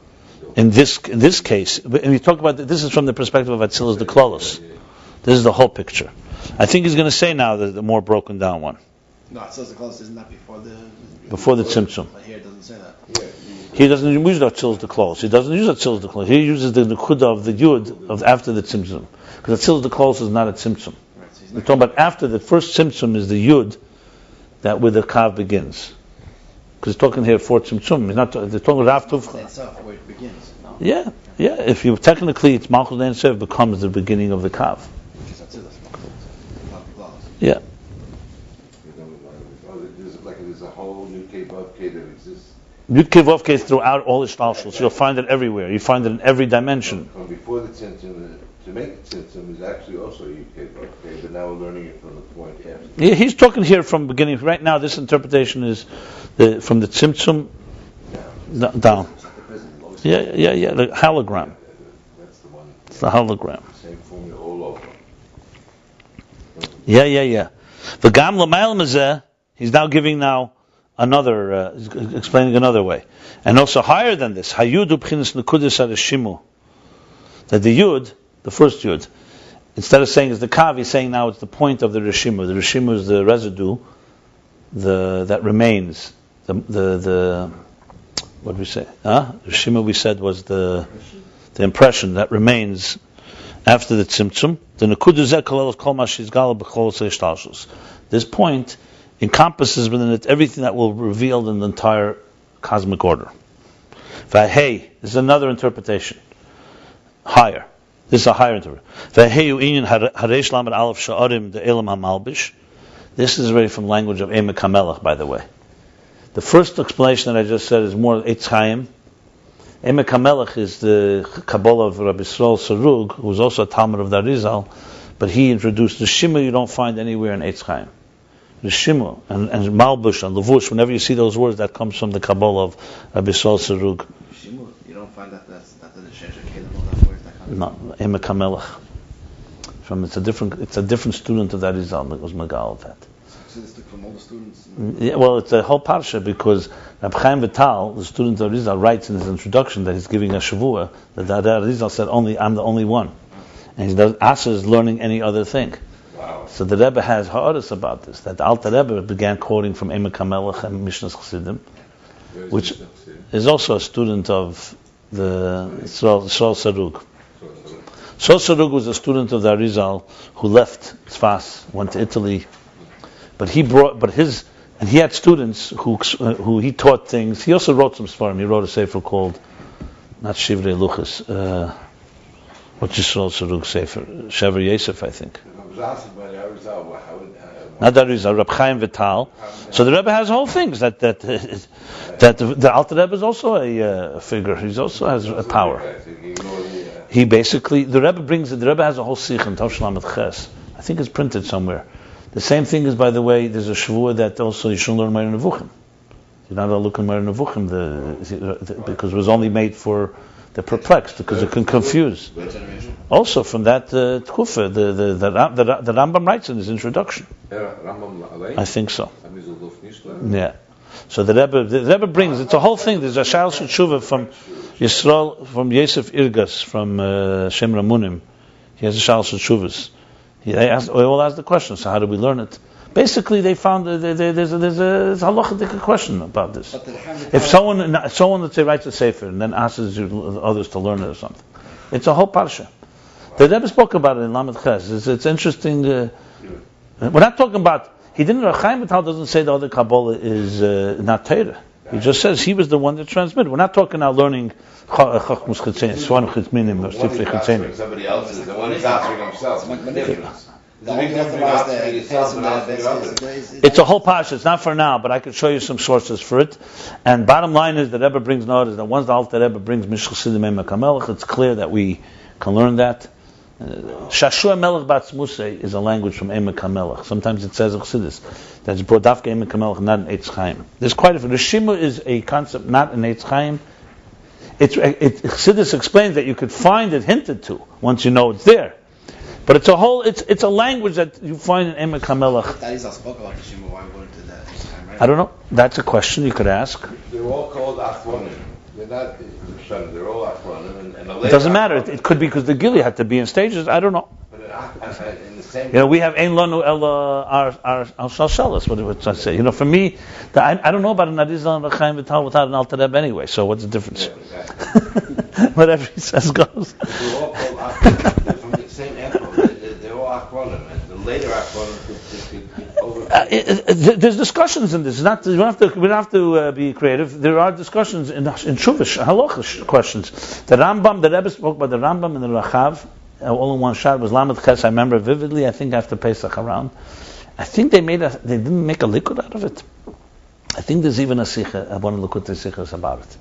In this case, and we talk about this is from the perspective of atzilus the klolos. This is the whole picture. I think he's going to say now the more broken down one. No, atzilus the klolos isn't that before the tzimtzum. But here it doesn't say that. He doesn't use the atzilus the klolos. He doesn't use atzilus the klolos. He uses the nekuda of the yud of after the tzimtzum, because atzilus the klolos is not a tzimtzum. Right, so We're talking about after the first tzimtzum is the yud, that where the kav begins. Because he's talking here for tzimtzum. He's not. They're talking Rav Tuvcho. That's where it begins. No? Yeah. If you technically, it's malchus ein sof becomes the beginning of the kav. Which is atzilus, not the klolos. Yeah. There's a whole new Vav K that exists. Yud ke vav ke is throughout all ishtalshus. You'll find it everywhere. You find it in every dimension. From before the tzimtzum, to make the tzimtzum is actually also Yud K Vav K, but now we're learning it from the point after. Yeah, he's talking here from beginning. Right now, this interpretation is from the tzimtzum down. Yeah, the hologram. That's the one. It's the hologram. Same formula all over. Yeah. The gam l'mayl mazeh. He's now giving another, explaining another way, and also higher than this. Hayud ubchinas nekudas reshimu. That the yud, the first yud, instead of saying it's the kav, he's saying now it's the point of the reshimu. The reshimu is the residue, that remains. The what do we say? Reshimu we said was the impression that remains after the tzimtzum. The nekudas zekalel kol mashizgal b'chol seishtalshus. This point encompasses within it everything that will reveal in the entire cosmic order. Vahei, this is another interpretation. Higher. This is a higher interpretation. Vahei u'inyan hareish lamed aleph sha'arim the elam malbish. This is already from language of Emek HaMelech, by the way. The first explanation that I just said is more Eitz Chaim. Emek HaMelech is the Kabbalah of Rabbi Yisrael Sarug, who was also a Talmud of the Arizal, but he introduced the Shima you don't find anywhere in Eitz Chaim. Reshimu and malbish and levush. Whenever you see those words, that comes from the Kabbalah of Rabbi Yisrael Sarug. Reshimu, you don't find find that the Shecher Kedem, where's that coming No, Emek HaMelech. It's a different student of that Arizal that was Magal of that. So this took from all the students? Yeah, well, it's a whole parsha because Rab Chaim Vital, the student of Arizal, writes in his introduction that he's giving a shavua that Arizal said, I'm the only one. And he does Asa is learning any other thing. Wow. So the Rebbe has ha'aris about this, that the Alter Rebbe began quoting from Emek HaMelech and Mishnah's Chassidim, which is also a student of the Yisrael Sarug. Yisrael Sarug was a student of the Arizal who left Tzfas, went to Italy, but he had students who he taught things. He also wrote some Sefirah. He wrote a sefer called, not Shivrei Luchas, what's Yisrael Sarug sefer? Shever Yosef, I think. Not that is Rab Chaim Vital. So the Rebbe has whole things that the Alter Rebbe is also a figure. He also has a power. He basically the Rebbe has a whole sikh in Tav Shalamet Ches. I think it's printed somewhere. The same thing is, by the way, there's a shvua that also you shouldn't learn Meir Nevuchim. You're not allowed to look at Meir Nevuchim because it was only made for the perplexed, because it can confuse. Also from that tkufa, the Rambam writes in his introduction. I think so. Yeah. So the Rebbe brings, it's a whole thing. There's a Shal Shetshuva from Yisrael, from Yosef Irgas, from Shem Ramunim. He has a Shal Shetshuvas. We all ask the question, so how do we learn it? Basically, they found there's a halachic question about this. If someone, let's say, writes a sefer and then asks others to learn it or something, it's a whole parsha. The Rebbe spoke about it in Lamed Ches. It's interesting. We're not talking about. He didn't. Chaim Vital doesn't say the other Kabbalah is not Torah. He just says he was the one that transmitted. We're not talking now learning Chachmus Chitzenim, Swan Chitminim, or Sifrei Chitzenim. Somebody else is the one who's answering himself. It's a whole parsha. It's not for now, but I could show you some sources for it. And bottom line is, the Rebbe brings notice that once the Alter Rebbe brings Mishal Sidim Emek HaMelech, it's clear that we can learn that. Shashua Melech Batz Musay is a language from Emek HaMelech. Sometimes it says Chassidus that's brought Dafka Emek HaMelech, not in Eitz Chaim. There's quite a few. Reshimu is a concept not in Eitz Chaim. Chassidus explains that you could find it hinted to once you know it's there. But it's a language that you find in Emek HaMelech. I don't know. That's a question you could ask. They're all called Achronim. They're not Rishonim. They're all Achronim. It doesn't matter. It could be because the Gili had to be in stages. I don't know. But in the same. We have Ein Lanu Ella our Shalshelis. What would I say? For me, I don't know about an Arizal and a Chaim Vital without an Alter Rebbe anyway. So what's the difference? Yeah, Whatever he says goes. They're all called Achronim. They're from the same epoch. They're all Achronim, and the later Achronim could over. There's discussions in this. We don't have to be creative. There are discussions in Shuvish halachish questions. The Rebbe spoke about the Rambam and the Rachav, all in one shot. It was Lamed Ches. I remember vividly. I think after Pesach around. I think they didn't make a liquid out of it. I think there's even a sikha, one of the Likutei Sichos about it.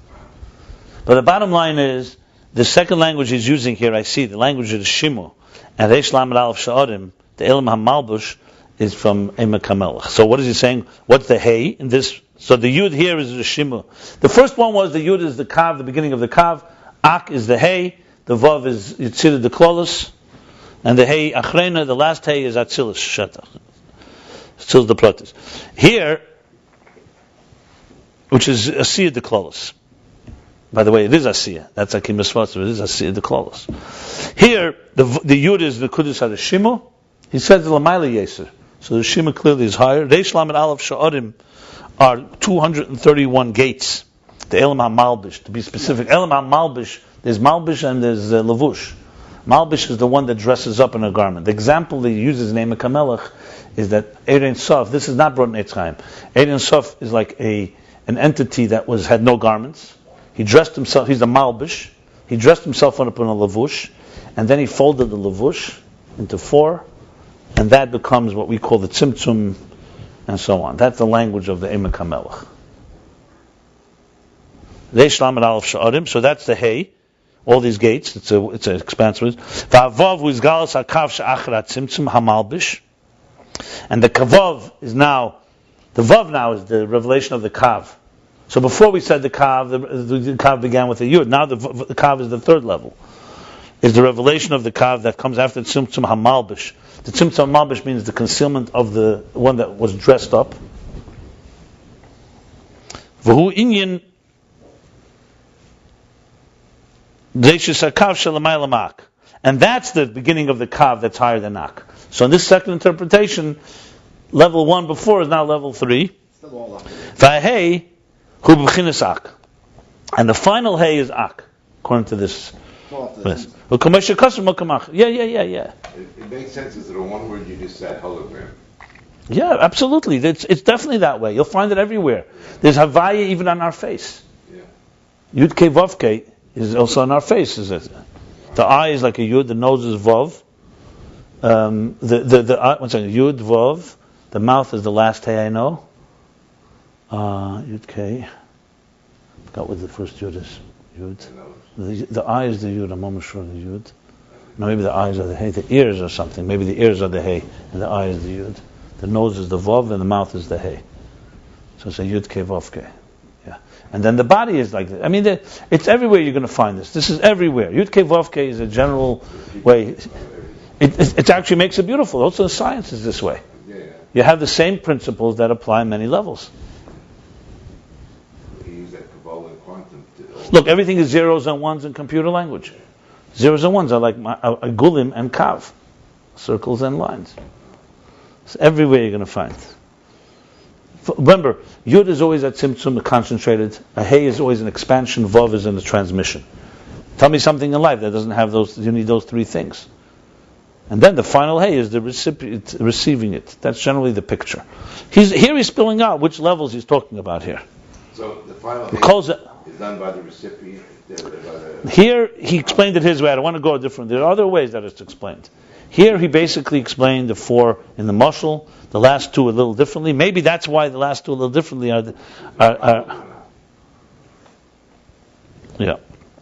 But the bottom line is, the second language he's using here, I see, the language of the Shimu, and Reish Lamed Aleph Sha'orim, the Elam HaMalbish, is from Emek HaMelech. So what is he saying? What's the Hey in this? So the Yud here is the Shimu. The first one was the Yud is the Kav, the beginning of the Kav. Ak is the Hey. The Vav is yetzirah the Klolos. And the Hey Achrena, the last Hey is atzilus Shetach. Still the Plotis. Here, which is asiyah the Klolos. By the way, it is asiyah. That's Akim Besvatz, it is asiyah the Klolos. Here, the Yud is the Kudus HaReshimu. He says the Lamaila Yeser. So the Shima clearly is higher. Reish Lamed Aleph Sha'orim are 231 gates. The Elam HaMalbish, to be specific. Elam HaMalbish, there's malbish and there's levush. Malbish is the one that dresses up in a garment. The example that he uses in Emek HaMelech is that Erein Sof, this is not brought in Eitz Chaim. Erein Sof is like an entity that had no garments. He dressed himself, he's a malbish. He dressed himself up in a levush, and then he folded the levush into 4, and that becomes what we call the tzimtzum, and so on. That's the language of the Emek HaMelech. Reish Lamed Aleph Sha'orim, so that's the Hey, all these gates, it's an expansive. Va'avav is galas hakav she'achra tzimtzum hamalbish, and the kavav is now, the vav now is the revelation of the kav. So before we said the kav, the kav began with a yud. Now the kav is the third level. Is the revelation of the kav that comes after the tzimtzum malbish. The tzimtzum malbish means the concealment of the one that was dressed up. V'hu inyan deishis hakav shelamayla mak. And that's the beginning of the kav that's higher than ak. So in this second interpretation, level 1 before is now level 3. V'hei hu b'chinas ak. And the final hay is ak, according to this. Yeah. It makes sense. Is there one word you just said, hologram? Yeah, absolutely. It's definitely that way. You'll find it everywhere. There's Havaya even on our face. Yeah. Yud Ke Vav Ke is also on our face. Is it? The eye is like a Yud, the nose is Vav. The eye, one second, Yud Vav. The mouth is the last hay I know. Yud Ke. I forgot what the first Yud is. Yud. The eye is the Yud. I'm almost sure the Yud. No, maybe the eyes are the hay. The ears or something. Maybe the ears are the hay, and the eye is the Yud. The nose is the Vav, and the mouth is the hay. So it's a Yud Ke Vav Ke. Yeah. And then the body is like that. I mean, it's everywhere you're going to find this. This is everywhere. Yud Ke Vav Ke is a general way. It actually makes it beautiful. Also, the science is this way. You have the same principles that apply in many levels. Look, everything is zeros and ones in computer language. Zeros and ones are like gulim and kav, circles and lines. It's everywhere you're going to find. Remember, yud is always at tzimtzum, concentrated. A hey is always an expansion. Vav is in the transmission. Tell me something in life that doesn't have those. You need those three things. And then the final hey is the recipient receiving it. That's generally the picture. He's spilling out which levels he's talking about here. So the final hey is done by the recipient. Here he explained it his way. I don't want to go different. There are other ways that it's explained. Here he basically explained the 4 in the mashal. The last 2 a little differently. Maybe that's why the last 2 a little differently are yeah.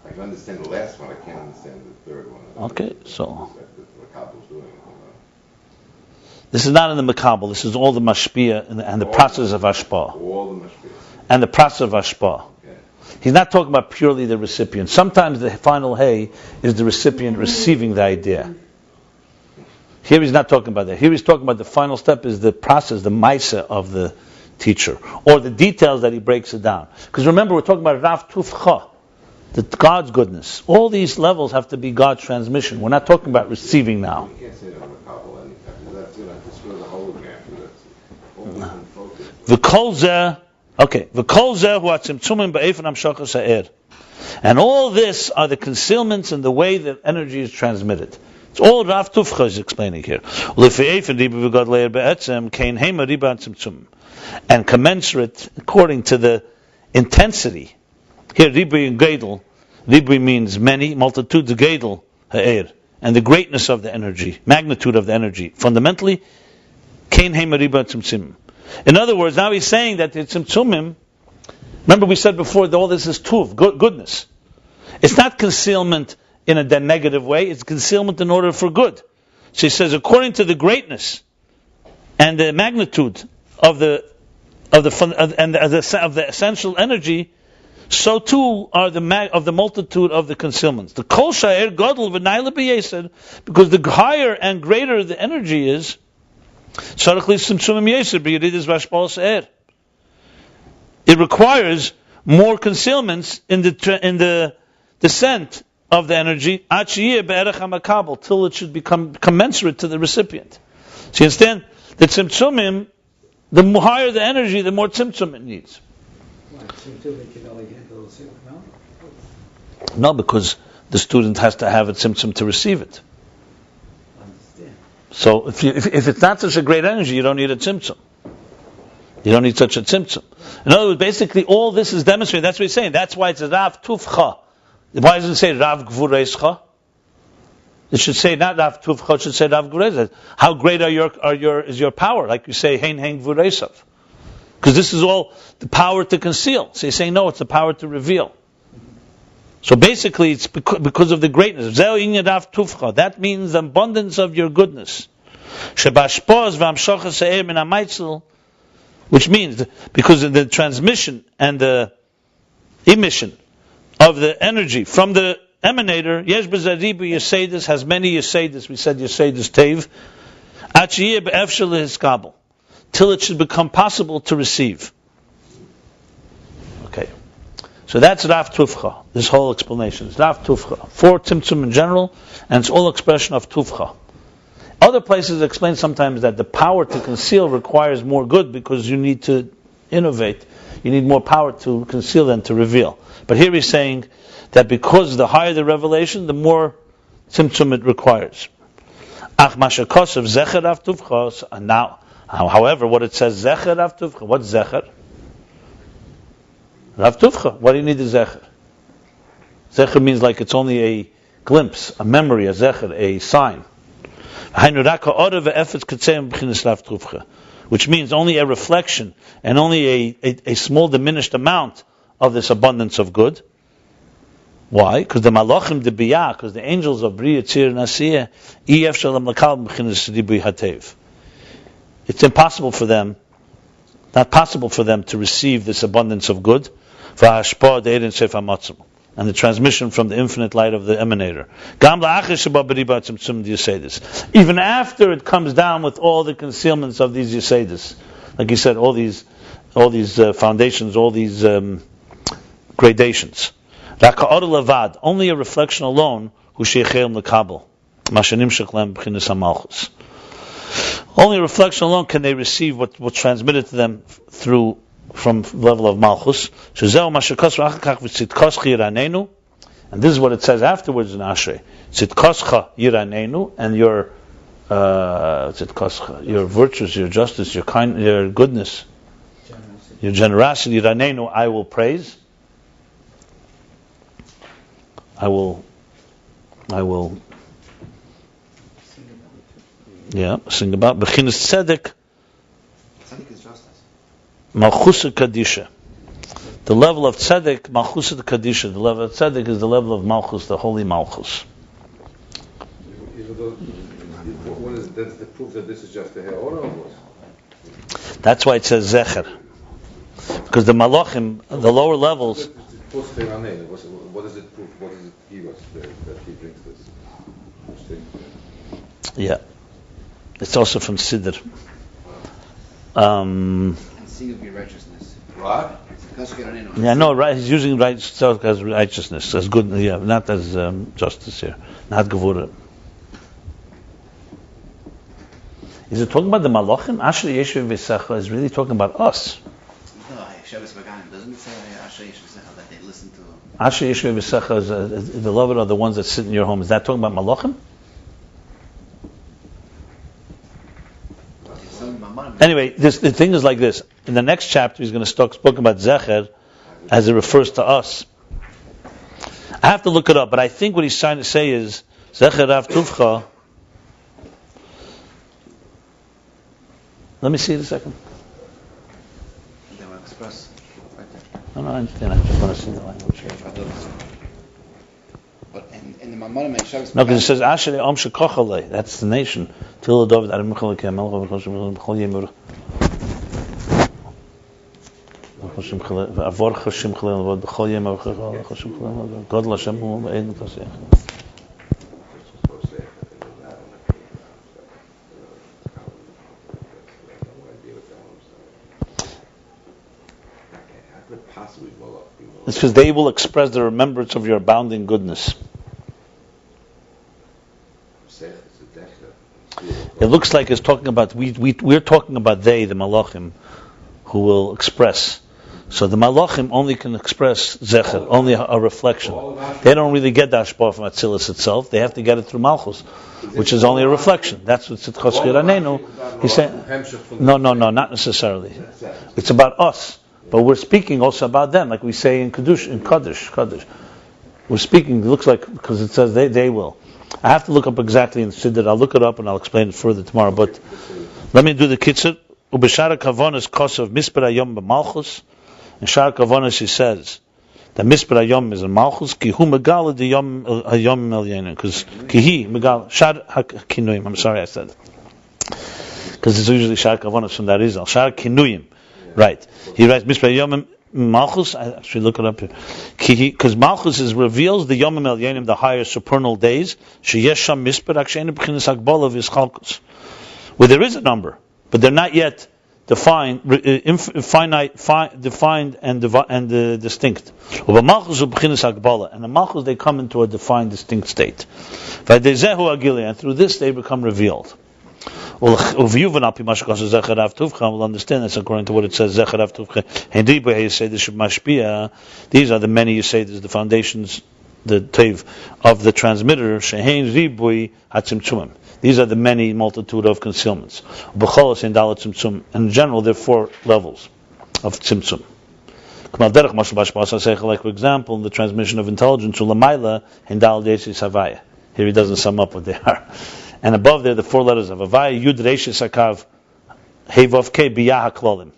I can understand the last one. I can't understand the third one. Okay, so this is not in the makabel. This is all the mashpia and the process of ashpa. All the mashpia. And the process of ashpa. Okay. He's not talking about purely the recipient. Sometimes the final hay is the recipient receiving the idea. Here he's not talking about that. Here he's talking about the final step is the process, the maaseh of the teacher, or the details that he breaks it down. Because remember, we're talking about Rav Tuvcho, the God's goodness. All these levels have to be God's transmission. We're not talking about receiving now. You can't say that on the Kabbalah anytime. That's going to destroy the hologram. The kolzeh, okay. The kolzeh hu tzimtzumim be'efen hamshachas ha'er. And all this are the concealments and the way that energy is transmitted. It's all Rav Tuvcho is explaining here. And commensurate according to the intensity. Here, Ribui and Gedel. Ribui means many, multitudes of Gedel, ha'er, and the greatness of the energy, magnitude of the energy. Fundamentally, Kain Hema Riba Tzimtzumim. In other words, now he's saying that the tzimtzumim, remember we said before that all this is tuv, goodness. It's not concealment in a negative way, it's concealment in order for good. So he says, according to the greatness and the magnitude of the essential energy, so too are the multitude of the concealments. The kol sha'er gadol v'nayla b'yesod, because the higher and greater the energy is, it requires more concealments in the descent of the energy, till it should become commensurate to the recipient. So you understand? The tzimtzumim, the higher the energy, the more tzimtzum it needs. No, because the student has to have a tzimtzum to receive it. So if it's not such a great energy, you don't need a tzimtzum. You don't need such a tzimtzum. In other words, basically all this is demonstrated. That's what he's saying. That's why it's a Rav Tuvcho. Why doesn't it say Rav Gvureischa? It should say not Rav Tuvcho. It should say Rav Gvureischa. How great is your power? Like you say, Hein Gvureisav. Because this is all the power to conceal. So he's saying no, it's the power to reveal. So basically, it's because of the greatness. That means the abundance of your goodness. Which means because of the transmission and the emission of the energy from the emanator, yesh b'zaribu yesodos, has many yesodos. We said yesodos tev, achiyeh be'efshel lehiskabel, till it should become possible to receive. Okay, so that's Rav Tuvcho. This whole explanation is Rav Tuvcho for tzimtzum in general, and it's all expression of Tuvcho. Other places explain sometimes that the power to conceal requires more good because you need to innovate. You need more power to conceal than to reveal. But here he's saying that because the higher the revelation, the more tzimtzum it requires. Ach mashakos of Zecher Rav Tuvcho. And now, however, what it says Zecher Rav Tuvcho. What's Zecher? Rav Tuvcho. Why do you need the Zecher? Zecher means like it's only a glimpse, a memory, a Zecher, a sign. Which means only a reflection and only a small diminished amount of this abundance of good. Why? Because the malachim de beriyah, because the angels of beriyah, yetzirah, and asiyah, it's impossible for them, not possible for them to receive this abundance of good. And the transmission from the infinite light of the emanator. Even after it comes down with all the concealments of these yesodos, like he said, all these foundations, all these gradations. Only a reflection alone, only a reflection alone can they receive what's transmitted to them from the level of malchus. And this is what it says afterwards in Ashrei. Tzidkoscha yiranenu, and your virtues, your justice, your goodness, your generosity, yiranenu, I will praise. I will sing about Bechinas Tzedek. Tzedek is justice. Malchus Kadisha. The level of tzedek, malchus kadisha. The level of tzedek is the level of malchus, the holy malchus. That's the proof that this is just a order. That's why it says zecher, because the malachim, the lower levels. What does it prove? What does it give us that he brings this? Yeah, it's also from Siddur. And seeing of your righteousness. What? Yeah, no, right. He's using right self as righteousness, as good. Yeah, not as justice here, not gevura. Is it talking about the malachim? Asher Yeshu V'Secha is really talking about us. No, doesn't it say Asher Yeshu V'Secha that they listen to? Asher Yeshu V'Secha is the beloved are the ones that sit in your home. Is that talking about malachim? Anyway, the thing is like this. In the next chapter, he's going to start speaking about Zecher as it refers to us. I have to look it up, but I think what he's trying to say is Zecher Rav Tuvcho. Let me see it a second. They will express right there. No, I understand. I just want to see the language. But in the Mammon Shabbos. No, because it says Asher Om Shekochale. That's the nation. Till David Adam Michal Kemal Choshem Chol Yemur. Choshem Chol Avor Choshem Chol Avor Chol Yemur Choshem Chol God Lashem Hu Ein Taseh. It's because they will express the remembrance of your abounding goodness. It looks like it's talking about we're talking about they, the malachim, who will express. So the malachim only can express zecher, only a reflection. They don't really get the hashpah from atzilus itself. They have to get it through malchus, which is only a reflection. That's what tzidkos chiranenu. He said, no, not necessarily. It's about us. But we're speaking also about them, like we say in Kaddish. We're speaking, it looks like, because it says they will. I have to look up exactly in Siddur. I'll look it up and I'll explain it further tomorrow. But let me do the kitzur. Ubeshara kavonas kosav misper hayom b'malchus. In Shara kavonas he says that misper hayom is in malchus. Ki hu megala de hayom elyeinu. Because ki hi megala shar hakinuyim. I'm sorry I said it. Because it's usually Shara kavonas from that Rizal. Shar kinuyim. Right. He writes, Misper Yomim Malchus, I actually look it up here, because Malchus reveals the Yomim Elyonim, the higher supernal days, sheyesham misper aksheinu b'chinas hagbala v'yischalkus, where there is a number, but they're not yet defined, defined and distinct. But Malchus b'chinas hagbala, and the Malchus they come into a defined, distinct state. And through this they become revealed. We'll understand this according to what it says. Zecher Rav Tuvcho. These are the many yesodos, the foundations, the teiv of the transmitter. Tzimtzumim. These are the many multitude of concealments. And in general, there are 4 levels of tzimtzum. Like for example, in the transmission of intelligence, Havaya. Here he doesn't sum up what they are. And above there, the 4 letters of Havaya, Yud Reishis Hakav, Hey Vav Ke Biyah HaKlolim.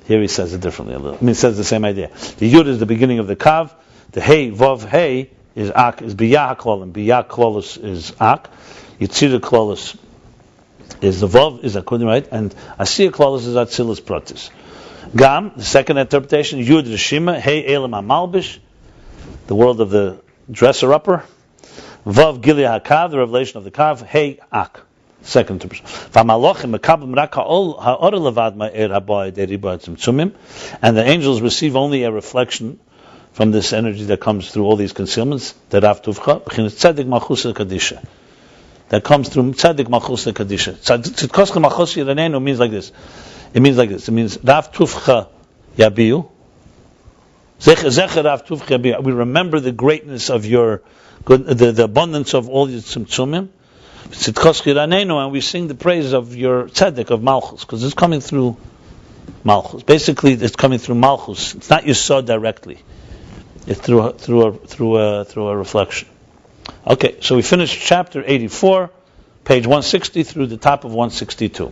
Here he says it differently a little. I mean, he says the same idea. The Yud is the beginning of the Kav. The Hey Vav Hey is Ak, is Biyah HaKlolim. Biyah Klolos is Ak. Yetzirah Klolos is the Vav, is Akudim, right? And asiyah Klolos is atzilus Pratis. Gam, the second interpretation, Yud Reshima, Hey Elam malbish, the world of the dresser-upper. Vav Gilia HaKav, the revelation of the Kav, Hey Ak. Second interpretation. And the angels receive only a reflection from this energy that comes through all these concealments, the Rav Tuvcho, that comes through Tzedek Malchus Kadisha. Tzidkos Malchus Yiranenu means like this. It means Rav Tuvcho Yabiu. Zecher Rav Tuvcho Yabiu. We remember the greatness of your good, the abundance of all your tzimtzumim. And we sing the praise of your tzedek of Malchus, because it's coming through Malchus. Basically, it's coming through Malchus. It's not yesod directly. It's through a reflection. Okay, so we finished chapter 84, page 160 through the top of 162.